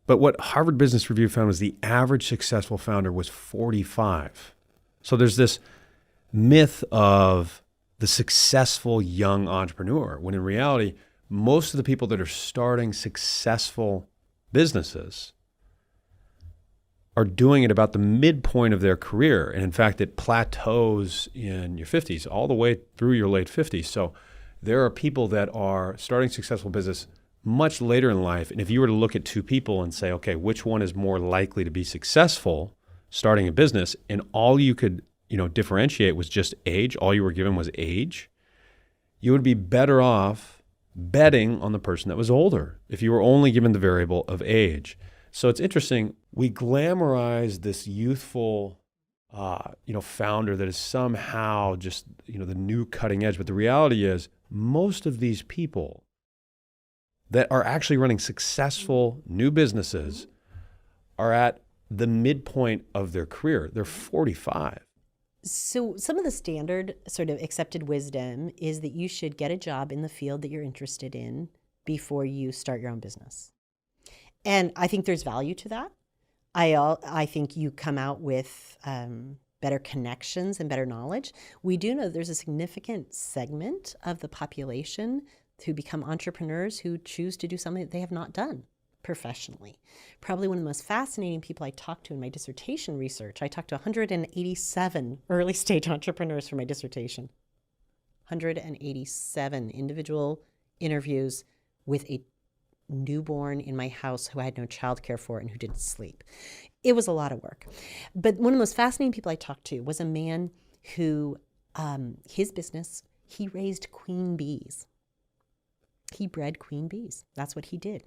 But what Harvard Business Review found was the average successful founder was 45. So there's this myth of the successful young entrepreneur, when in reality, most of the people that are starting successful businesses are doing it about the midpoint of their career. And in fact, it plateaus in your 50s, all the way through your late 50s. So there are people that are starting successful business much later in life. And if you were to look at two people and say, okay, which one is more likely to be successful starting a business, and all you could differentiate was just age, all you were given was age, you would be better off betting on the person that was older if you were only given the variable of age. So it's interesting, we glamorize this youthful founder that is somehow just the new cutting edge, but the reality is most of these people that are actually running successful new businesses are at the midpoint of their career. They're 45. So some of the standard sort of accepted wisdom is that you should get a job in the field that you're interested in before you start your own business. And I think there's value to that. I think you come out with better connections and better knowledge. We do know there's a significant segment of the population who become entrepreneurs who choose to do something that they have not done professionally. Probably one of the most fascinating people I talked to in my dissertation research. I talked to 187 early stage entrepreneurs for my dissertation. 187 individual interviews with a newborn in my house who I had no childcare for and who didn't sleep. It was a lot of work. But one of the most fascinating people I talked to was a man who, his business, he raised queen bees. He bred queen bees. That's what he did.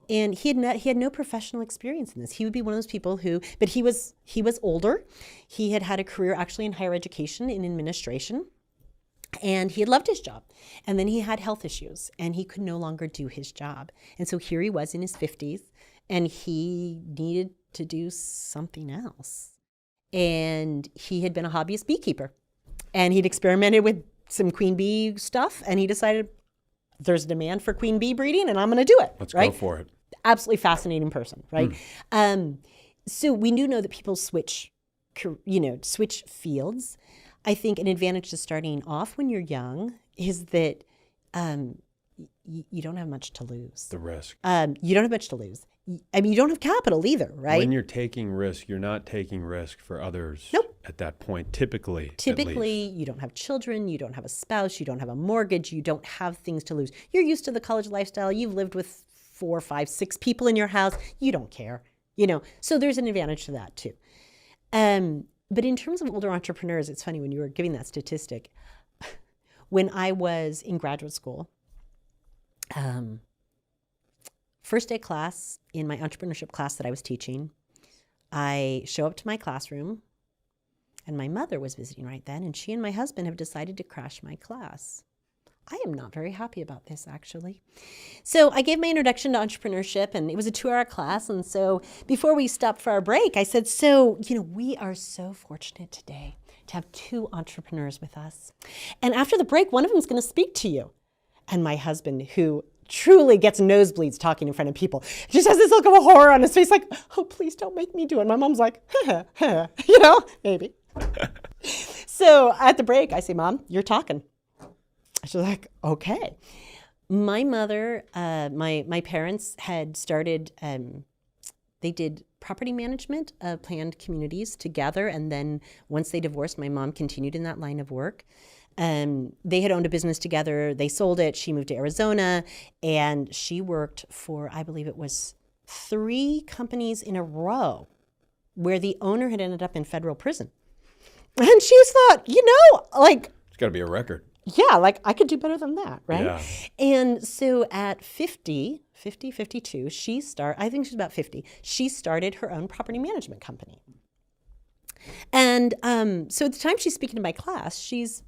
And he had no professional experience in this. He would be one of those people but he was older. He had a career actually in higher education, in administration. And he had loved his job. And then he had health issues and he could no longer do his job. And so here he was in his 50s and he needed to do something else. And he had been a hobbyist beekeeper and he'd experimented with some queen bee stuff and he decided, there's demand for queen bee breeding and I'm going to do it. Let's go for it. Absolutely fascinating person, right? So we do know that people switch fields. I think an advantage to starting off when you're young is that you don't have much to lose. The risk. You don't have much to lose. I mean, you don't have capital either, right? When you're taking risk, you're not taking risk for others. Nope. At that point, typically, you don't have children, you don't have a spouse, you don't have a mortgage, you don't have things to lose. You're used to the college lifestyle. You've lived with 4, 5, 6 people in your house. You don't care, So there's an advantage to that too. But in terms of older entrepreneurs, it's funny when you were giving that statistic. When I was in graduate school, first day class in my entrepreneurship class that I was teaching, I show up to my classroom. And my mother was visiting right then, and she and my husband have decided to crash my class. I am not very happy about this, actually. So I gave my introduction to entrepreneurship, and it was a 2-hour class. And so before we stopped for our break, I said, we are so fortunate today to have 2 entrepreneurs with us. And after the break, one of them is going to speak to you. And my husband, who truly gets nosebleeds talking in front of people, just has this look of a horror on his face, like, oh, please don't make me do it. My mom's like, maybe. So at the break, I say, Mom, you're talking. She's like, okay. My mother, my parents had started, they did property management of planned communities together. And then once they divorced, my mom continued in that line of work. They had owned a business together. They sold it. She moved to Arizona and she worked for, I believe it was 3 companies in a row where the owner had ended up in federal prison. And she thought, it's got to be a record. Yeah, I could do better than that, right? Yeah. And so at 52, I think she's about 50, she started her own property management company. And so at the time she's speaking to my class, she's,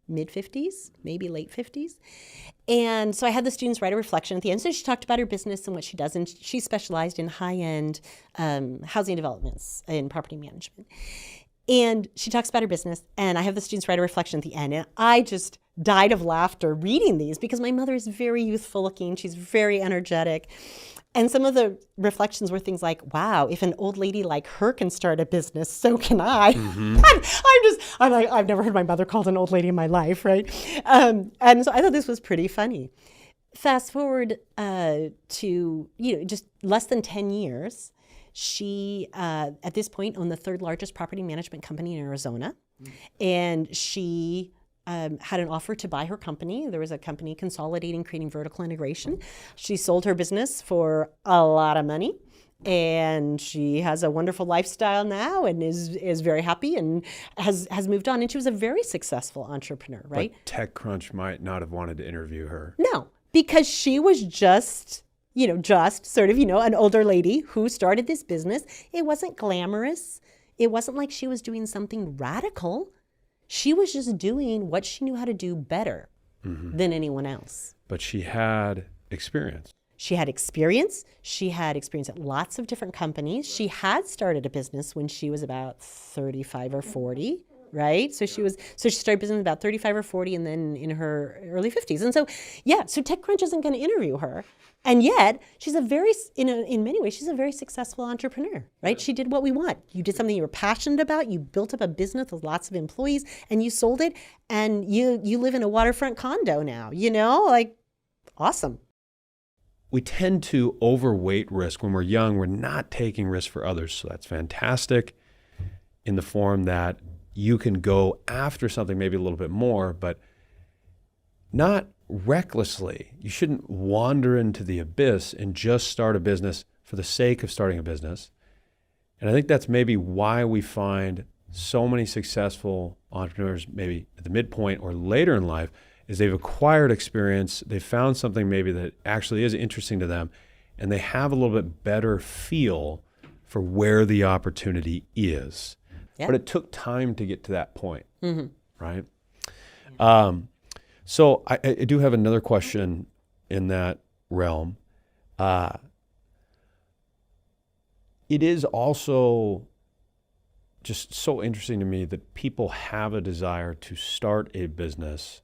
mid-50s, maybe late 50s. And so I had the students write a reflection at the end. So she talked about her business and what she does. And she specialized in high-end housing developments in property management. And she talks about her business, and I have the students write a reflection at the end. And I just died of laughter reading these because my mother is very youthful looking. She's very energetic. And some of the reflections were things like, wow, if an old lady like her can start a business, so can I. Mm-hmm. I'm like, I've never heard my mother called an old lady in my life, right? And so I thought this was pretty funny. Fast forward to, just less than 10 years. She, at this point, owned the 3rd largest property management company in Arizona. And she had an offer to buy her company. There was a company consolidating, creating vertical integration. She sold her business for a lot of money. And she has a wonderful lifestyle now and is very happy and has moved on. And she was a very successful entrepreneur, right? But TechCrunch might not have wanted to interview her. No, because she was just sort of, an older lady who started this business. It wasn't glamorous. It wasn't like she was doing something radical. She was just doing what she knew how to do better than anyone else. But she had experience. She had experience. She had experience at lots of different companies. She had started a business when she was about 35 or 40. Right? So she started business about 35 or 40 and then in her early 50s. And so, so TechCrunch isn't going to interview her. And yet she's in many ways, she's a very successful entrepreneur, right? She did what we want. You did something you were passionate about. You built up a business with lots of employees and you sold it and you live in a waterfront condo now, awesome. We tend to overweight risk. When we're young, we're not taking risks for others. So that's fantastic in the form that you can go after something maybe a little bit more, but not recklessly. You shouldn't wander into the abyss and just start a business for the sake of starting a business. And I think that's maybe why we find so many successful entrepreneurs maybe at the midpoint or later in life is they've acquired experience, they found something maybe that actually is interesting to them, and they have a little bit better feel for where the opportunity is. Yeah. But it took time to get to that point, Mm-hmm. right? So I do have another question in that realm. It is also just so interesting to me that people have a desire to start a business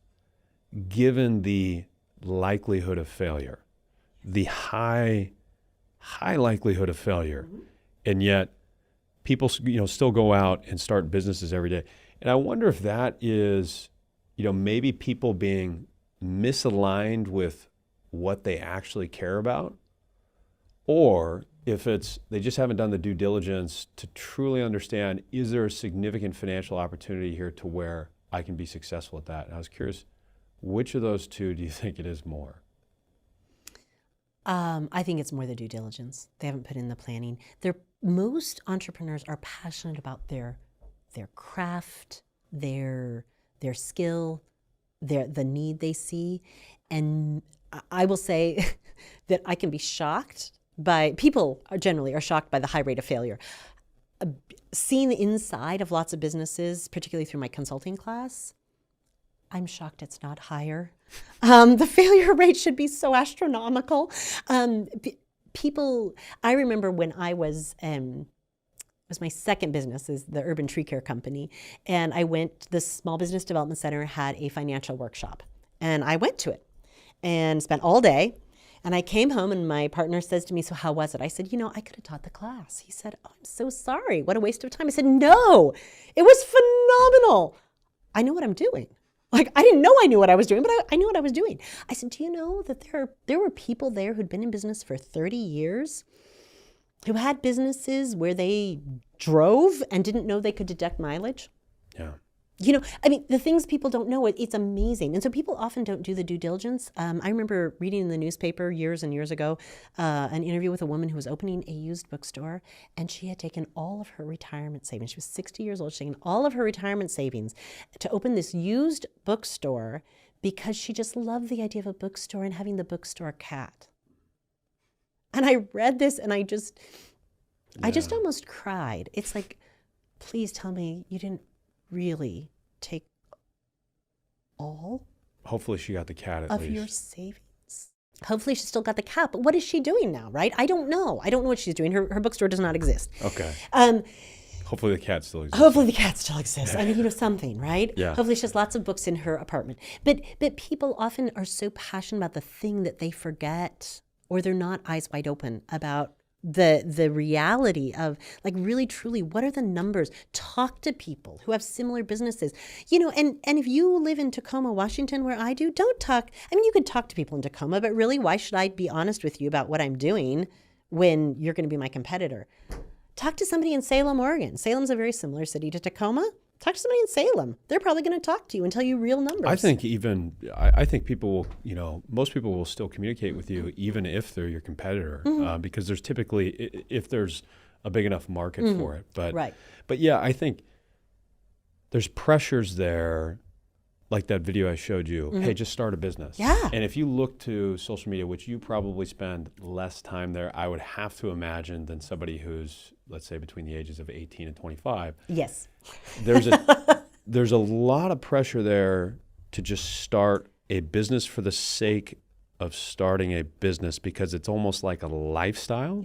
given the likelihood of failure, the high likelihood of failure. And yet people, still go out and start businesses every day. And I wonder if that is, maybe people being misaligned with what they actually care about, or if it's they just haven't done the due diligence to truly understand, is there a significant financial opportunity here to where I can be successful at that? And I was curious, which of those two do you think it is more? I think it's more the due diligence. They haven't put in the planning. Most entrepreneurs are passionate about their craft, their skill, the need they see. And I will say that I can be shocked by, people generally are shocked by the high rate of failure. Seeing the inside of lots of businesses, particularly through my consulting class, I'm shocked it's not higher. The failure rate should be so astronomical. People, I remember when I was, it was my second business, is the Urban Tree Care Company. And I went, the Small Business Development Center had a financial workshop. And I went to it and spent all day. And I came home and my partner says to me, so how was it? I said, I could have taught the class. He said, oh, I'm so sorry. What a waste of time. I said, no, it was phenomenal. I know what I'm doing. Like, I didn't know I knew what I was doing, but I knew what I was doing. I said, do you know that there were people there who'd been in business for 30 years who had businesses where they drove and didn't know they could deduct mileage? Yeah. The things people don't know, it's amazing. And so people often don't do the due diligence. I remember reading in the newspaper years and years ago, an interview with a woman who was opening a used bookstore, and she had taken all of her retirement savings. She was 60 years old. She had taken all of her retirement savings to open this used bookstore because she just loved the idea of a bookstore and having the bookstore cat. And I read this and I just almost cried. It's like, please tell me you didn't really take all Hopefully she got the cat at of least. your savings. Hopefully she still got the cat, but what is she doing now, right? I don't know what she's doing. Her bookstore does not exist. Okay. Hopefully the cat still exists. Hopefully the cat still exists. Something, right? Yeah. Hopefully she has lots of books in her apartment. But people often are so passionate about the thing that they forget, or they're not eyes wide open about the reality of, like, really truly, what are the numbers? Talk to people who have similar businesses, and if you live in Tacoma, Washington, where I do, don't talk. You could talk to people in Tacoma, but really, why should I be honest with you about what I'm doing when you're going to be my competitor? Talk to somebody in Salem, Oregon. Salem's a very similar city to Tacoma. Talk to somebody in Salem. They're probably going to talk to you and tell you real numbers. I think I think people will, most people will still communicate with you even if they're your competitor, because there's typically, if there's a big enough market for it. But, right. But yeah, I think there's pressures there, like that video I showed you. Hey, just start a business. Yeah. And if you look to social media, which you probably spend less time there, I would have to imagine, than somebody who's, let's say, between the ages of 18 and 25. Yes. There's a lot of pressure there to just start a business for the sake of starting a business, because it's almost like a lifestyle.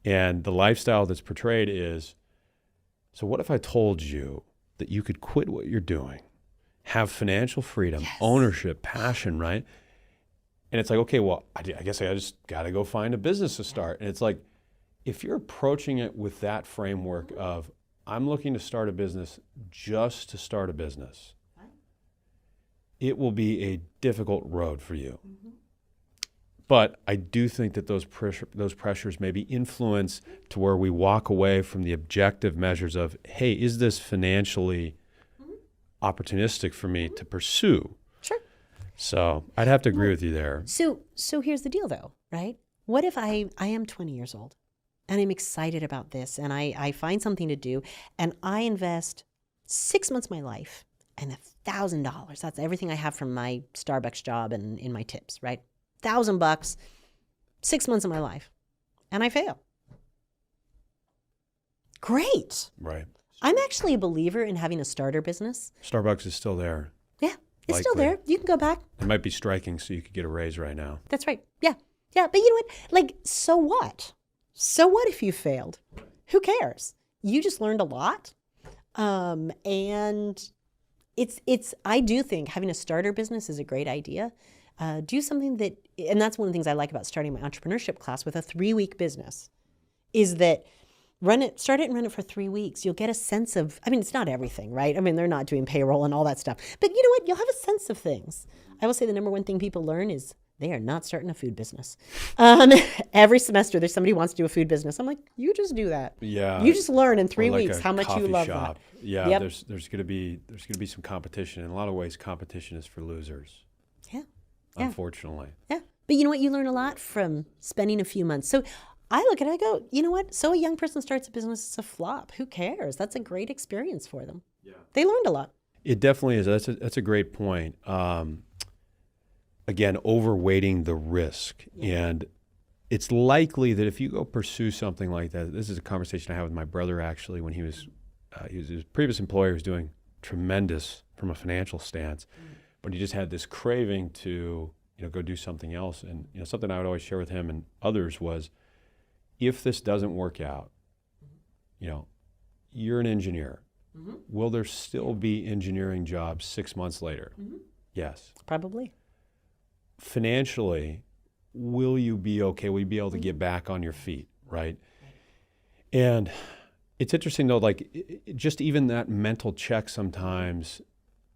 And the lifestyle that's portrayed is, so what if I told you that you could quit what you're doing, have financial freedom, ownership, passion, right? And it's like, okay, well, I guess I just got to go find a business to start. And it's like, if you're approaching it with that framework of, I'm looking to start a business just to start a business, it will be a difficult road for you. But I do think that those pressures maybe influence to where we walk away from the objective measures of, hey, is this financially opportunistic for me to pursue? Sure. So I'd have to agree with you there. So here's the deal, though, right? What if I am 20 years old and I'm excited about this and I find something to do and I invest 6 months of my life and $1,000. That's everything I have from my Starbucks job and in my tips, right? $1,000, 6 months of my life, and I fail. Great. Right. I'm actually a believer in having a starter business. Starbucks is still there. Yeah, it's still Likely. there. You can go back. It might be striking so you could get a raise right now. That's right. Yeah. Yeah. But you know what? Like, so what? So what if you failed? Who cares? You just learned a lot. And I do think having a starter business is a great idea. Do something that, and that's one of the things I like about starting my entrepreneurship class with a 3-week business, is that start it and run it for 3 weeks. You'll get a sense of, I mean, it's not everything, right? I mean, they're not doing payroll and all that stuff, but you know what? You'll have a sense of things. I will say the number one thing people learn is they are not starting a food business. Every semester there's somebody who wants to do a food business. I'm like, you just do that. Yeah. You just learn in 3 Or like weeks a how much you coffee love shop. that. Yeah, Yep. there's gonna be some competition. In a lot of ways, competition is for losers. Yeah. Yeah. Unfortunately. Yeah. But you know what? You learn a lot from spending a few months. So I look at it, I go, you know what? So a young person starts a business, it's a flop. Who cares? That's a great experience for them. Yeah. They learned a lot. It definitely is. That's a great point. Again, overweighting the risk. And it's likely that if you go pursue something like that, this is a conversation I had with my brother actually when his previous employer was doing tremendous from a financial stance, but he just had this craving to, go do something else. And, something I would always share with him and others was, if this doesn't work out, you're an engineer. Mm-hmm. Will there still be engineering jobs 6 months later? Mm-hmm. Yes. Probably. Financially, will you be okay? Will you be able to get back on your feet, right? And it's interesting though, like just even that mental check sometimes,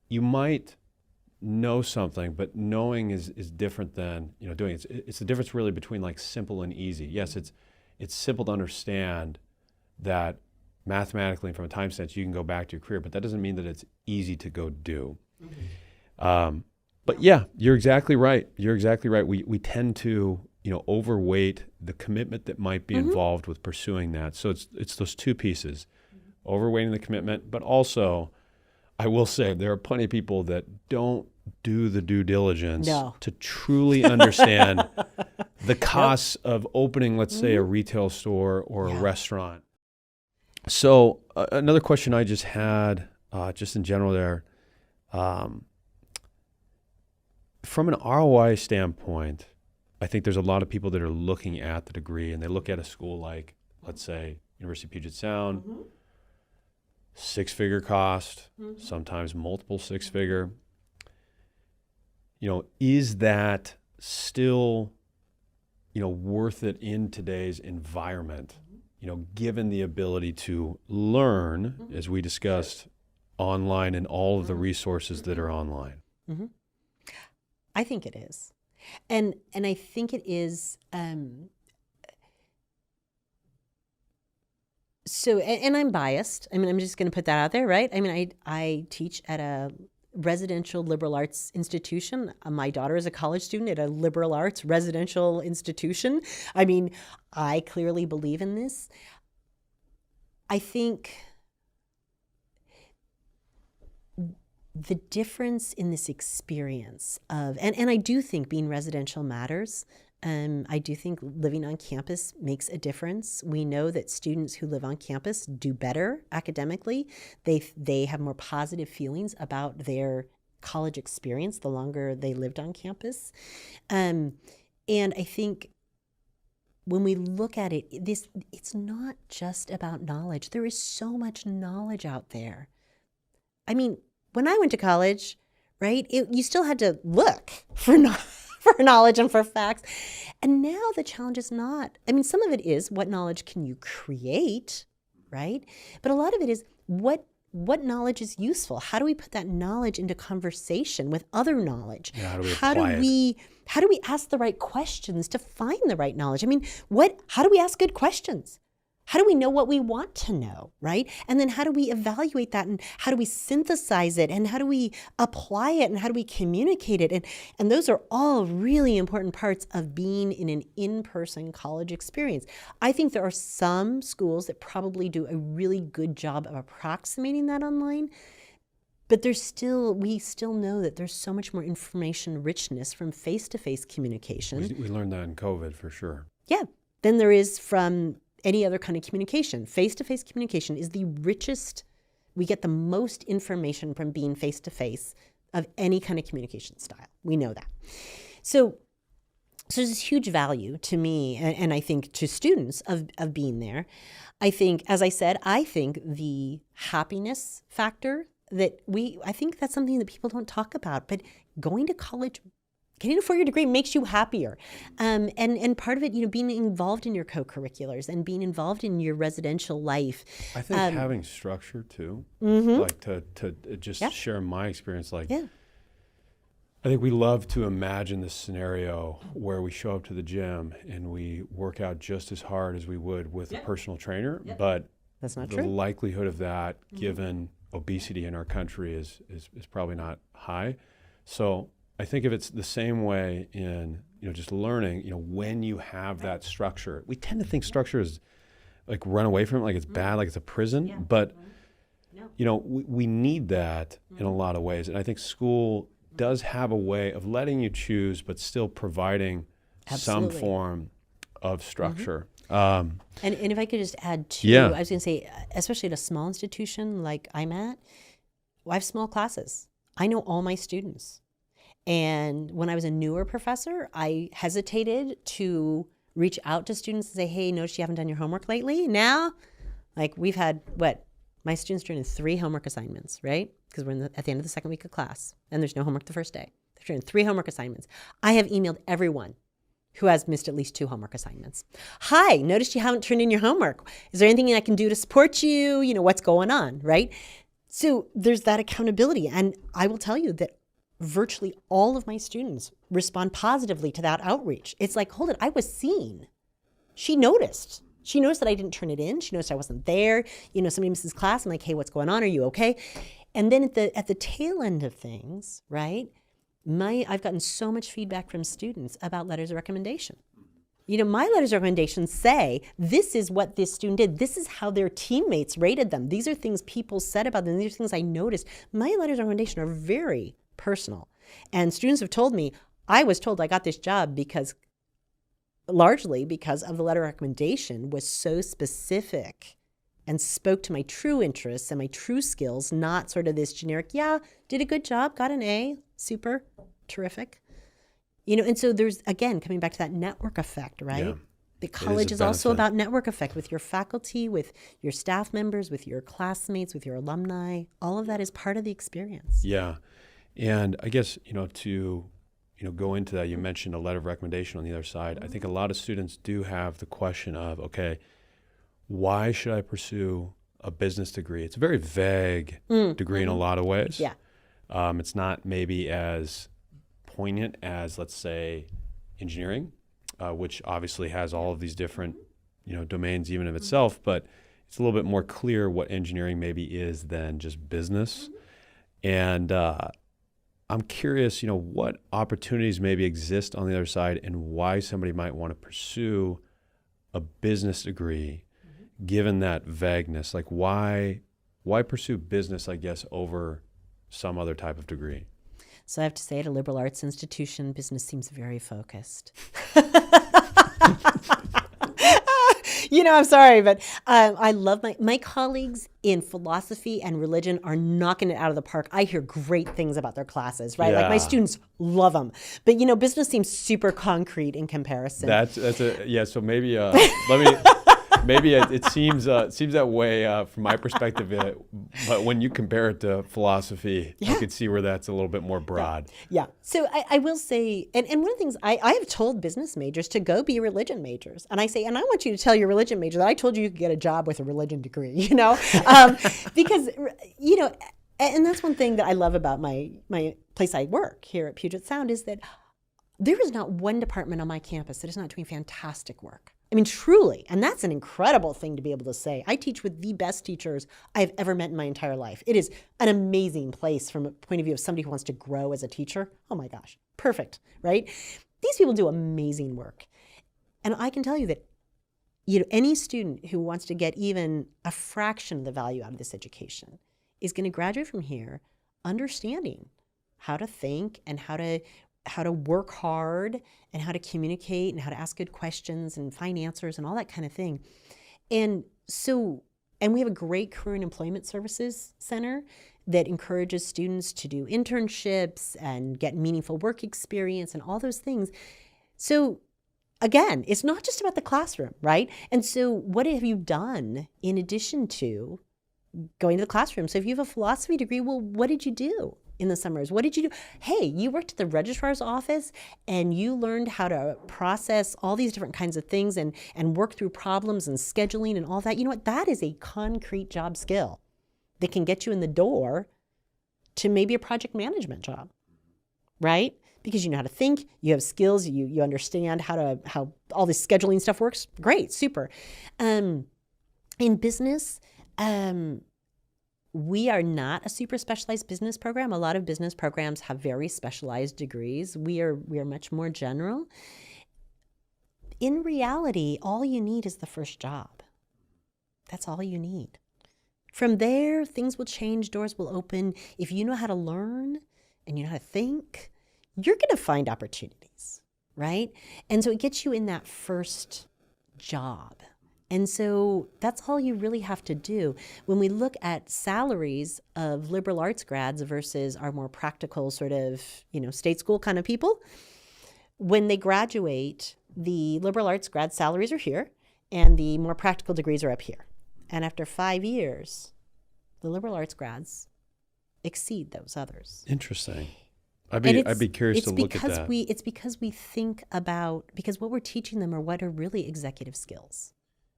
you might know something, but knowing is different than doing it. It's the difference really between like simple and easy. Yes, it's simple to understand that mathematically and from a time sense you can go back to your career, but that doesn't mean that it's easy to go do. Mm-hmm. But yeah, you're exactly right. We tend to overweight the commitment that might be involved with pursuing that. So it's those two pieces, overweighting the commitment, but also I will say there are plenty of people that don't do the due diligence to truly understand the costs of opening, let's say, a retail store or a restaurant. So another question I just had, just in general there, from an ROI standpoint, I think there's a lot of people that are looking at the degree and they look at a school like, let's say, University of Puget Sound, 6-figure cost, sometimes multiple 6-figure. Is that still, worth it in today's environment? Given the ability to learn, as we discussed, online and all of the resources that are online. Mm-hmm. I think it is. And I think it is, so, and I'm biased. I mean, I'm just going to put that out there, right? I mean, I teach at a residential liberal arts institution. My daughter is a college student at a liberal arts residential institution. I mean, I clearly believe in this. I think the difference in this experience of, and I do think being residential matters. I do think living on campus makes a difference. We know that students who live on campus do better academically. They have more positive feelings about their college experience the longer they lived on campus. And I think when we look at it, it's not just about knowledge. There is so much knowledge out there. I mean, when I went to college, right, you still had to look for knowledge and for facts. And now the challenge is not, I mean, some of it is what knowledge can you create, right? But a lot of it is what knowledge is useful? How do we put that knowledge into conversation with other knowledge? Yeah, how do we how do we ask the right questions to find the right knowledge? I mean, how do we ask good questions? How do we know what we want to know, right? And then how do we evaluate that and how do we synthesize it and how do we apply it and how do we communicate it? And those are all really important parts of being in an in-person college experience. I think there are some schools that probably do a really good job of approximating that online, But we still know that there's so much more information richness from face-to-face communication. We learned that in COVID for sure. Yeah, than there is from any other kind of communication. Face-to-face communication is the richest. We get the most information from being face-to-face of any kind of communication style. We know that. So there's this huge value to me, and I think to students of being there. I think, as I said, the happiness factor I think that's something that people don't talk about, but going to college, getting a 4-year degree makes you happier. And part of it, being involved in your co-curriculars and being involved in your residential life. I think having structure too, like to just share my experience, I think we love to imagine this scenario where we show up to the gym and we work out just as hard as we would with a personal trainer, but that's not the true. likelihood of that, given obesity in our country, is probably not high. So I think of it's the same way in just learning. When you have that structure, we tend to think structure is like run away from it, like it's bad, like it's a prison. But we need that in a lot of ways, and I think school does have a way of letting you choose, but still providing some form of structure. And if I could just add too, I was going to say, especially at a small institution like I'm at, I have small classes. I know all my students. And when I was a newer professor, I hesitated to reach out to students and say, hey, notice you haven't done your homework lately. Now, we've had, my students turn in 3 homework assignments, right? Because we're at the end of the second week of class, and there's no homework the first day. They're turning 3 homework assignments. I have emailed everyone who has missed at least 2 homework assignments. Hi, noticed you haven't turned in your homework. Is there anything I can do to support you? What's going on, right? So there's that accountability. And I will tell you that virtually all of my students respond positively to that outreach. It's like, hold it, I was seen. She noticed. She noticed that I didn't turn it in. She noticed I wasn't there. Somebody misses class. I'm like, hey, what's going on? Are you okay? And then at the tail end of things, right? I've gotten so much feedback from students about letters of recommendation. My letters of recommendation say, this is what this student did. This is how their teammates rated them. These are things people said about them. These are things I noticed. My letters of recommendation are very personal. And students have told me, I was told I got this job largely because of the letter of recommendation was so specific and spoke to my true interests and my true skills, not sort of this generic, did a good job, got an A, super, terrific. And so there's, again, coming back to that network effect, right? Yeah. The college is also about network effect with your faculty, with your staff members, with your classmates, with your alumni. All of that is part of the experience. Yeah. And I guess, to go into that, you mentioned a letter of recommendation on the other side. I think a lot of students do have the question of, okay, why should I pursue a business degree? It's a very vague degree in a lot of ways. Yeah. It's not maybe as poignant as, let's say, engineering, which obviously has all of these different, domains even of itself, but it's a little bit more clear what engineering maybe is than just business. And I'm curious, what opportunities maybe exist on the other side and why somebody might want to pursue a business degree given that vagueness. Like why pursue business, I guess, over some other type of degree? So I have to say, at a liberal arts institution, business seems very focused. I'm sorry, but I love my colleagues in philosophy and religion are knocking it out of the park. I hear great things about their classes, right? Yeah. My students love them. But, business seems super concrete in comparison. So maybe let me... Maybe it seems that way from my perspective, but when you compare it to philosophy, you could see where that's a little bit more broad. Yeah. So I will say, and one of the things I have told business majors to go be religion majors, and I say, and I want you to tell your religion major that I told you could get a job with a religion degree, because and that's one thing that I love about my place I work here at Puget Sound is that there is not one department on my campus that is not doing fantastic work. I mean, truly, and that's an incredible thing to be able to say. I teach with the best teachers I've ever met in my entire life. It is an amazing place from a point of view of somebody who wants to grow as a teacher. Oh my gosh, perfect, right? These people do amazing work. And I can tell you that, any student who wants to get even a fraction of the value out of this education is going to graduate from here understanding how to think and how to work hard and how to communicate and how to ask good questions and find answers and all that kind of thing. And we have a great career and employment services center that encourages students to do internships and get meaningful work experience and all those things. So again, it's not just about the classroom, right? And so what have you done in addition to going to the classroom? So if you have a philosophy degree, well, what did you do in the summers? What did you do? Hey, you worked at the registrar's office and you learned how to process all these different kinds of things and work through problems and scheduling and all that. You know what? That is a concrete job skill that can get you in the door to maybe a project management job, right? Because you know how to think, you have skills, you understand how all this scheduling stuff works. Great, super. In business, we are not a super specialized business program. A lot of business programs have very specialized degrees. We are much more general. In reality, all you need is the first job. That's all you need. From there, things will change, doors will open. If you know how to learn and you know how to think, you're going to find opportunities, right? And so it gets you in that first job. And so that's all you really have to do. When we look at salaries of liberal arts grads versus our more practical sort of, state school kind of people, when they graduate, the liberal arts grad salaries are here and the more practical degrees are up here. And after 5 years, the liberal arts grads exceed those others. Interesting. I'd be curious to look at that. It's because we think about, because what we're teaching them are what are really executive skills.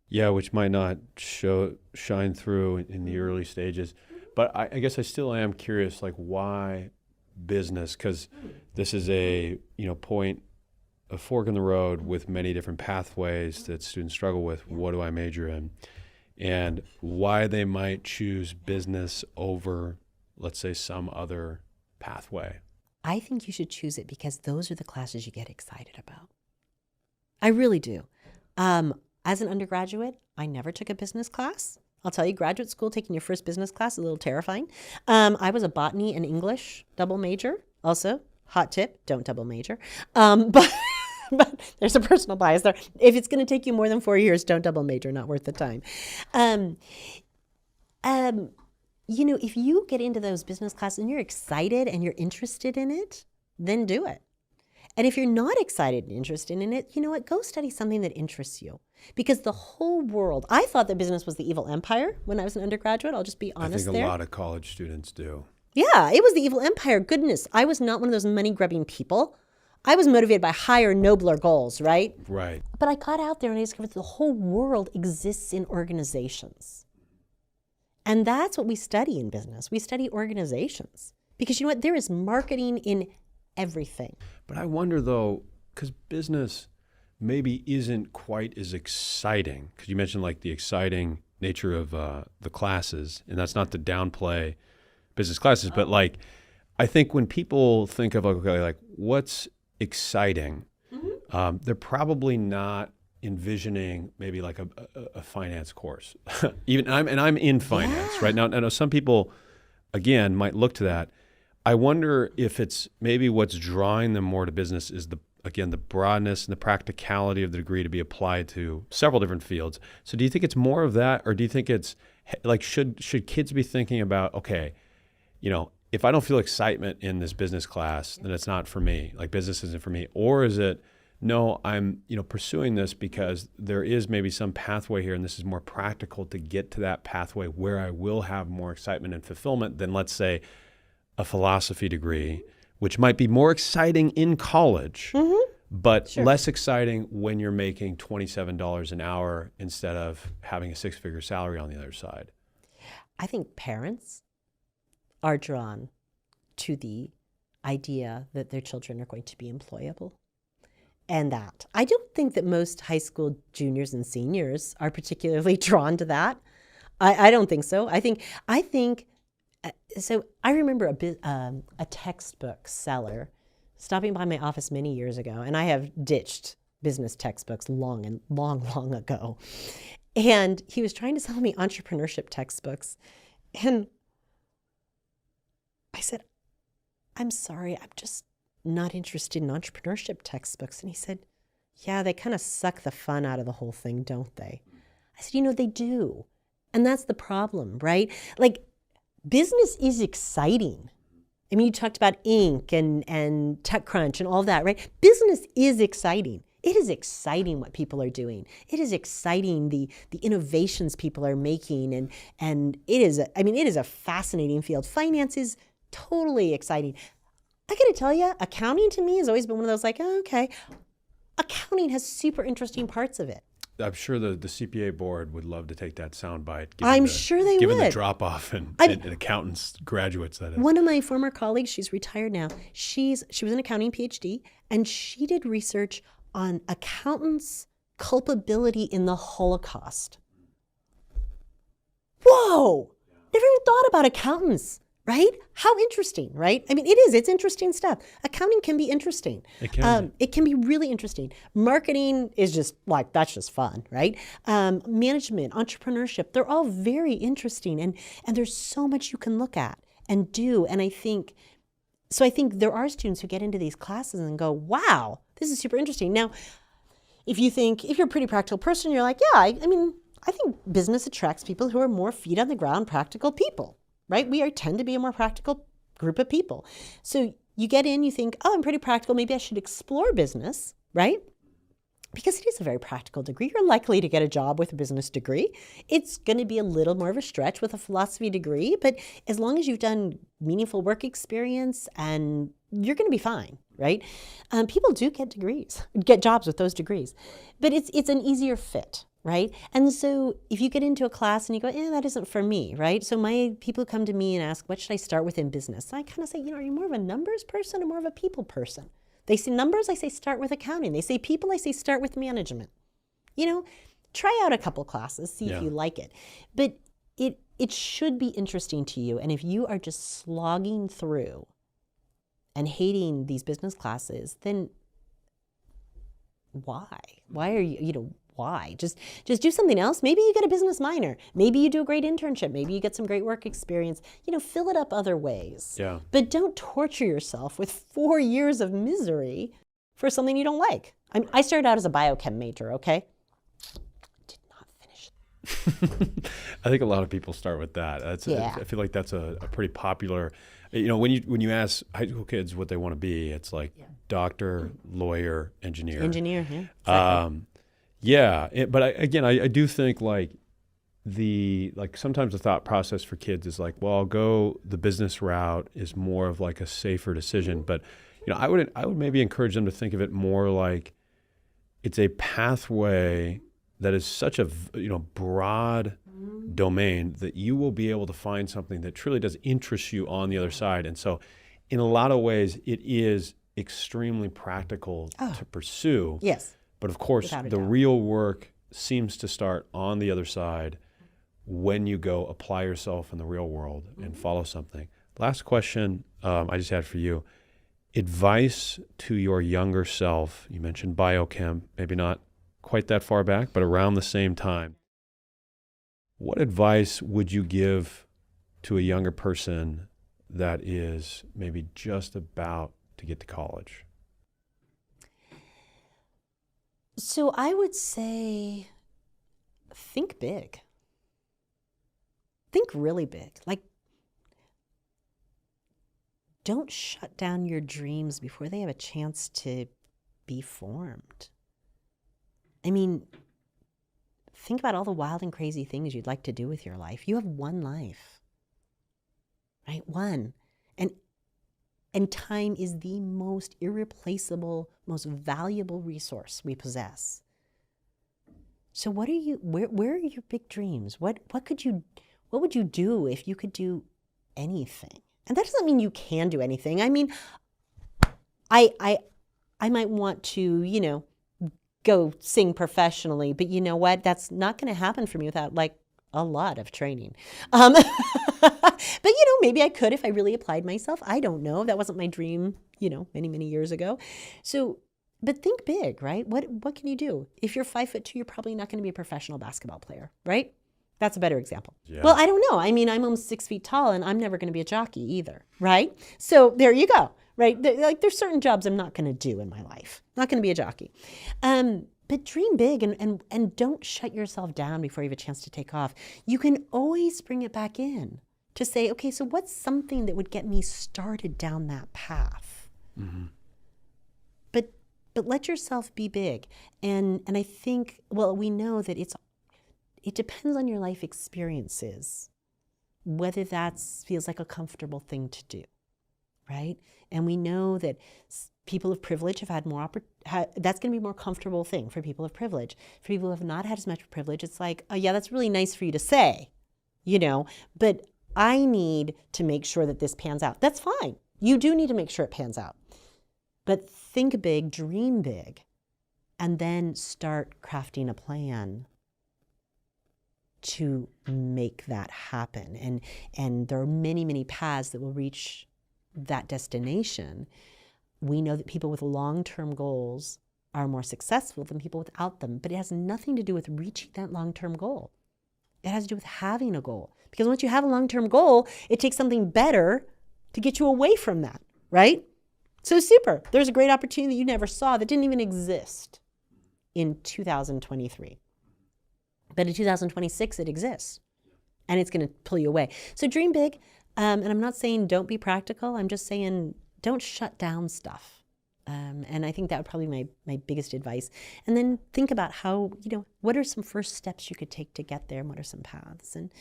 Yeah, which might not shine through in the early stages. But I guess I still am curious, like, why business? Because this is a fork in the road with many different pathways that students struggle with. What do I major in? And why they might choose business over, let's say, some other pathway. I think you should choose it because those are the classes you get excited about. I really do. As an undergraduate, I never took a business class. I'll tell you, graduate school, taking your first business class is a little terrifying. I was a botany and English double major. Also, hot tip, don't double major. But there's a personal bias there. If it's going to take you more than 4 years, don't double major, not worth the time. If you get into those business classes and you're excited and you're interested in it, then do it. And if you're not excited and interested in it, you know what? Go study something that interests you. Because the whole world, I thought that business was the evil empire when I was an undergraduate. I'll just be honest there. I think a lot of college students do. Yeah, it was the evil empire. Goodness, I was not one of those money-grubbing people. I was motivated by higher, nobler goals, right? Right. But I got out there and I discovered the whole world exists in organizations. And that's what we study in business. We study organizations. Because you know what? There is marketing in everything. But I wonder, though, because business maybe isn't quite as exciting, because you mentioned like the exciting nature of the classes, and that's not to downplay business classes, but like I think when people think of like what's exciting, they're probably not envisioning maybe like a finance course. I'm in finance right now. I know some people, again, might look to that. I wonder if it's maybe what's drawing them more to business is the broadness and the practicality of the degree to be applied to several different fields. So do you think it's more of that, or do you think it's like should kids be thinking about, okay, if I don't feel excitement in this business class, then it's not for me. Like business isn't for me. Or is it, no, I'm pursuing this because there is maybe some pathway here, and this is more practical to get to that pathway where I will have more excitement and fulfillment than, let's say, a philosophy degree, which might be more exciting in college, but less exciting when you're making $27 an hour instead of having a six-figure salary on the other side. I think parents are drawn to the idea that their children are going to be employable. And that. I don't think that most high school juniors and seniors are particularly drawn to that. I don't think so. I think so I remember a textbook seller stopping by my office many years ago, and I have ditched business textbooks long ago. And he was trying to sell me entrepreneurship textbooks. And I said, I'm sorry, I'm just not interested in entrepreneurship textbooks. And he said, yeah, they kind of suck the fun out of the whole thing, don't they? I said, they do. And that's the problem, right? Like, business is exciting. I mean, you talked about Inc. and TechCrunch and all that, right? Business is exciting. It is exciting what people are doing. It is exciting the innovations people are making, and it is a fascinating field. Finance is totally exciting. I got to tell you, accounting to me has always been one of those like, oh, okay, accounting has super interesting parts of it. I'm sure the CPA board would love to take that soundbite. I'm sure they given would. the drop off in accountants graduates, that is. One of my former colleagues, she's retired now. She was an accounting PhD, and she did research on accountants' culpability in the Holocaust. Whoa! Never even thought about accountants, right? How interesting, right? I mean, it's interesting stuff. Accounting can be interesting. It can be really interesting. Marketing is just like, that's just fun, right? Management, entrepreneurship, they're all very interesting. And there's so much you can look at and do. And I think there are students who get into these classes and go, wow, this is super interesting. Now, if you're a pretty practical person, you're like, yeah, I think business attracts people who are more feet on the ground, practical people, right? We tend to be a more practical group of people. So you get in, you think, oh, I'm pretty practical. Maybe I should explore business, right? Because it is a very practical degree. You're likely to get a job with a business degree. It's going to be a little more of a stretch with a philosophy degree, but as long as you've done meaningful work experience, and you're going to be fine, right? People do get jobs with those degrees, but it's an easier fit, right? And so if you get into a class and you go, that isn't for me, right? So my people come to me and ask, what should I start with in business? I kind of say, are you more of a numbers person or more of a people person? They say numbers, I say start with accounting. They say people, I say start with management. Try out a couple classes, see if you like it. But it should be interesting to you. And if you are just slogging through and hating these business classes, then why? Why are you, why? Just do something else. Maybe you get a business minor. Maybe you do a great internship. Maybe you get some great work experience. Fill it up other ways. Yeah. But don't torture yourself with 4 years of misery for something you don't like. I started out as a biochem major, okay? Did not finish. I think a lot of people start with that. I feel like that's a pretty popular, when you ask high school kids what they want to be, it's like doctor, lawyer, engineer. Engineer, yeah. Exactly. But I do think sometimes the thought process for kids is like, well, I'll go the business route is more of like a safer decision. But I would maybe encourage them to think of it more like it's a pathway that is such a broad domain that you will be able to find something that truly does interest you on the other side. And so, in a lot of ways, it is extremely practical to pursue. Yes. But of course, the real work seems to start on the other side when you go apply yourself in the real world and follow something. Last question I just had for you. Advice to your younger self. You mentioned biochem, maybe not quite that far back, but around the same time. What advice would you give to a younger person that is maybe just about to get to college? So I would say, think big. Think really big. Like, don't shut down your dreams before they have a chance to be formed. I mean, think about all the wild and crazy things you'd like to do with your life. You have one life, right? One. And time is the most irreplaceable, most valuable resource we possess. So where are your big dreams? What would you do if you could do anything? And that doesn't mean you can do anything. I mean, I might want to, go sing professionally, but you know what? That's not going to happen for me without a lot of training. But maybe I could if I really applied myself. I don't know. That wasn't my dream, many, many years ago. So, but think big, right? What can you do? If you're 5'2", you're probably not going to be a professional basketball player, right? That's a better example. Yeah. Well, I don't know. I mean, I'm almost 6 feet tall and I'm never going to be a jockey either, right? So there you go, right? There's certain jobs I'm not going to do in my life. Not going to be a jockey. But dream big and don't shut yourself down before you have a chance to take off. You can always bring it back in to say, okay, so what's something that would get me started down that path? Mm-hmm. But let yourself be big. And I think, well, we know that it depends on your life experiences, whether that feels like a comfortable thing to do, right? And we know that people of privilege have had more that's going to be a more comfortable thing for people of privilege. For people who have not had as much privilege, it's like, oh yeah, that's really nice for you to say, but I need to make sure that this pans out. That's fine. You do need to make sure it pans out. But think big, dream big, and then start crafting a plan to make that happen. And there are many, many paths that will reach that destination. We know that people with long-term goals are more successful than people without them, but it has nothing to do with reaching that long-term goal. It has to do with having a goal. Because once you have a long-term goal, it takes something better to get you away from that, right? So super. There's a great opportunity that you never saw that didn't even exist in 2023. But in 2026, it exists. And it's going to pull you away. So dream big. And I'm not saying don't be practical. I'm just saying don't shut down stuff. And I think that would probably be my biggest advice. And then think about how, what are some first steps you could take to get there? And what are some paths? And,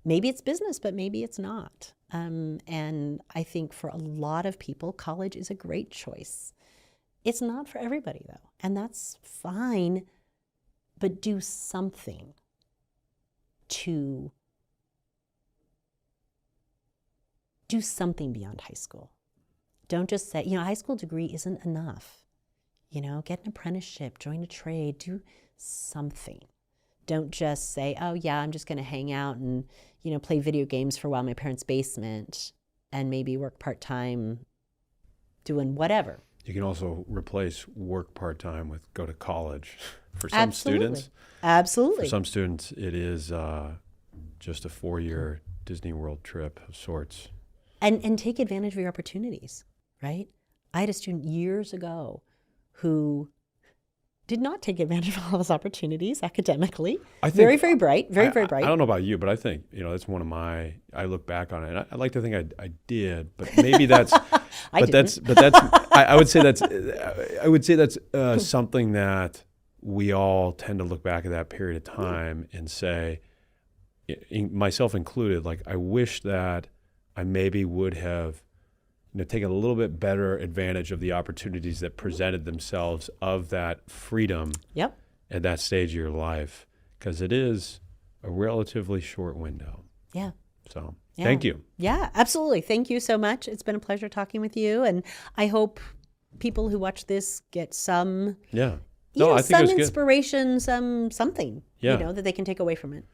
maybe it's business, but maybe it's not. And I think for a lot of people, college is a great choice. It's not for everybody, though. And that's fine. But do something beyond high school. Don't just say, a high school degree isn't enough. Get an apprenticeship, join a trade, do something. Don't just say, oh yeah, I'm just going to hang out and, play video games for a while in my parents' basement and maybe work part-time doing whatever. You can also replace work part-time with go to college for some students. Absolutely. For some students, it is just a 4-year Disney World trip of sorts. And take advantage of your opportunities, right? I had a student years ago who did not take advantage of all his opportunities academically. Very, very bright, very bright. I don't know about you, but I think, that's one of I look back on it, and I like to think I did, but maybe that's, I would say that's something that we all tend to look back at that period of time and say, myself included, like, I wish that I maybe would have taken a little bit better advantage of the opportunities that presented themselves of that freedom at that stage of your life, because it is a relatively short window. Yeah. So thank you. Yeah, absolutely. Thank you so much. It's been a pleasure talking with you. And I hope people who watch this get some, I think some inspiration, something, that they can take away from it.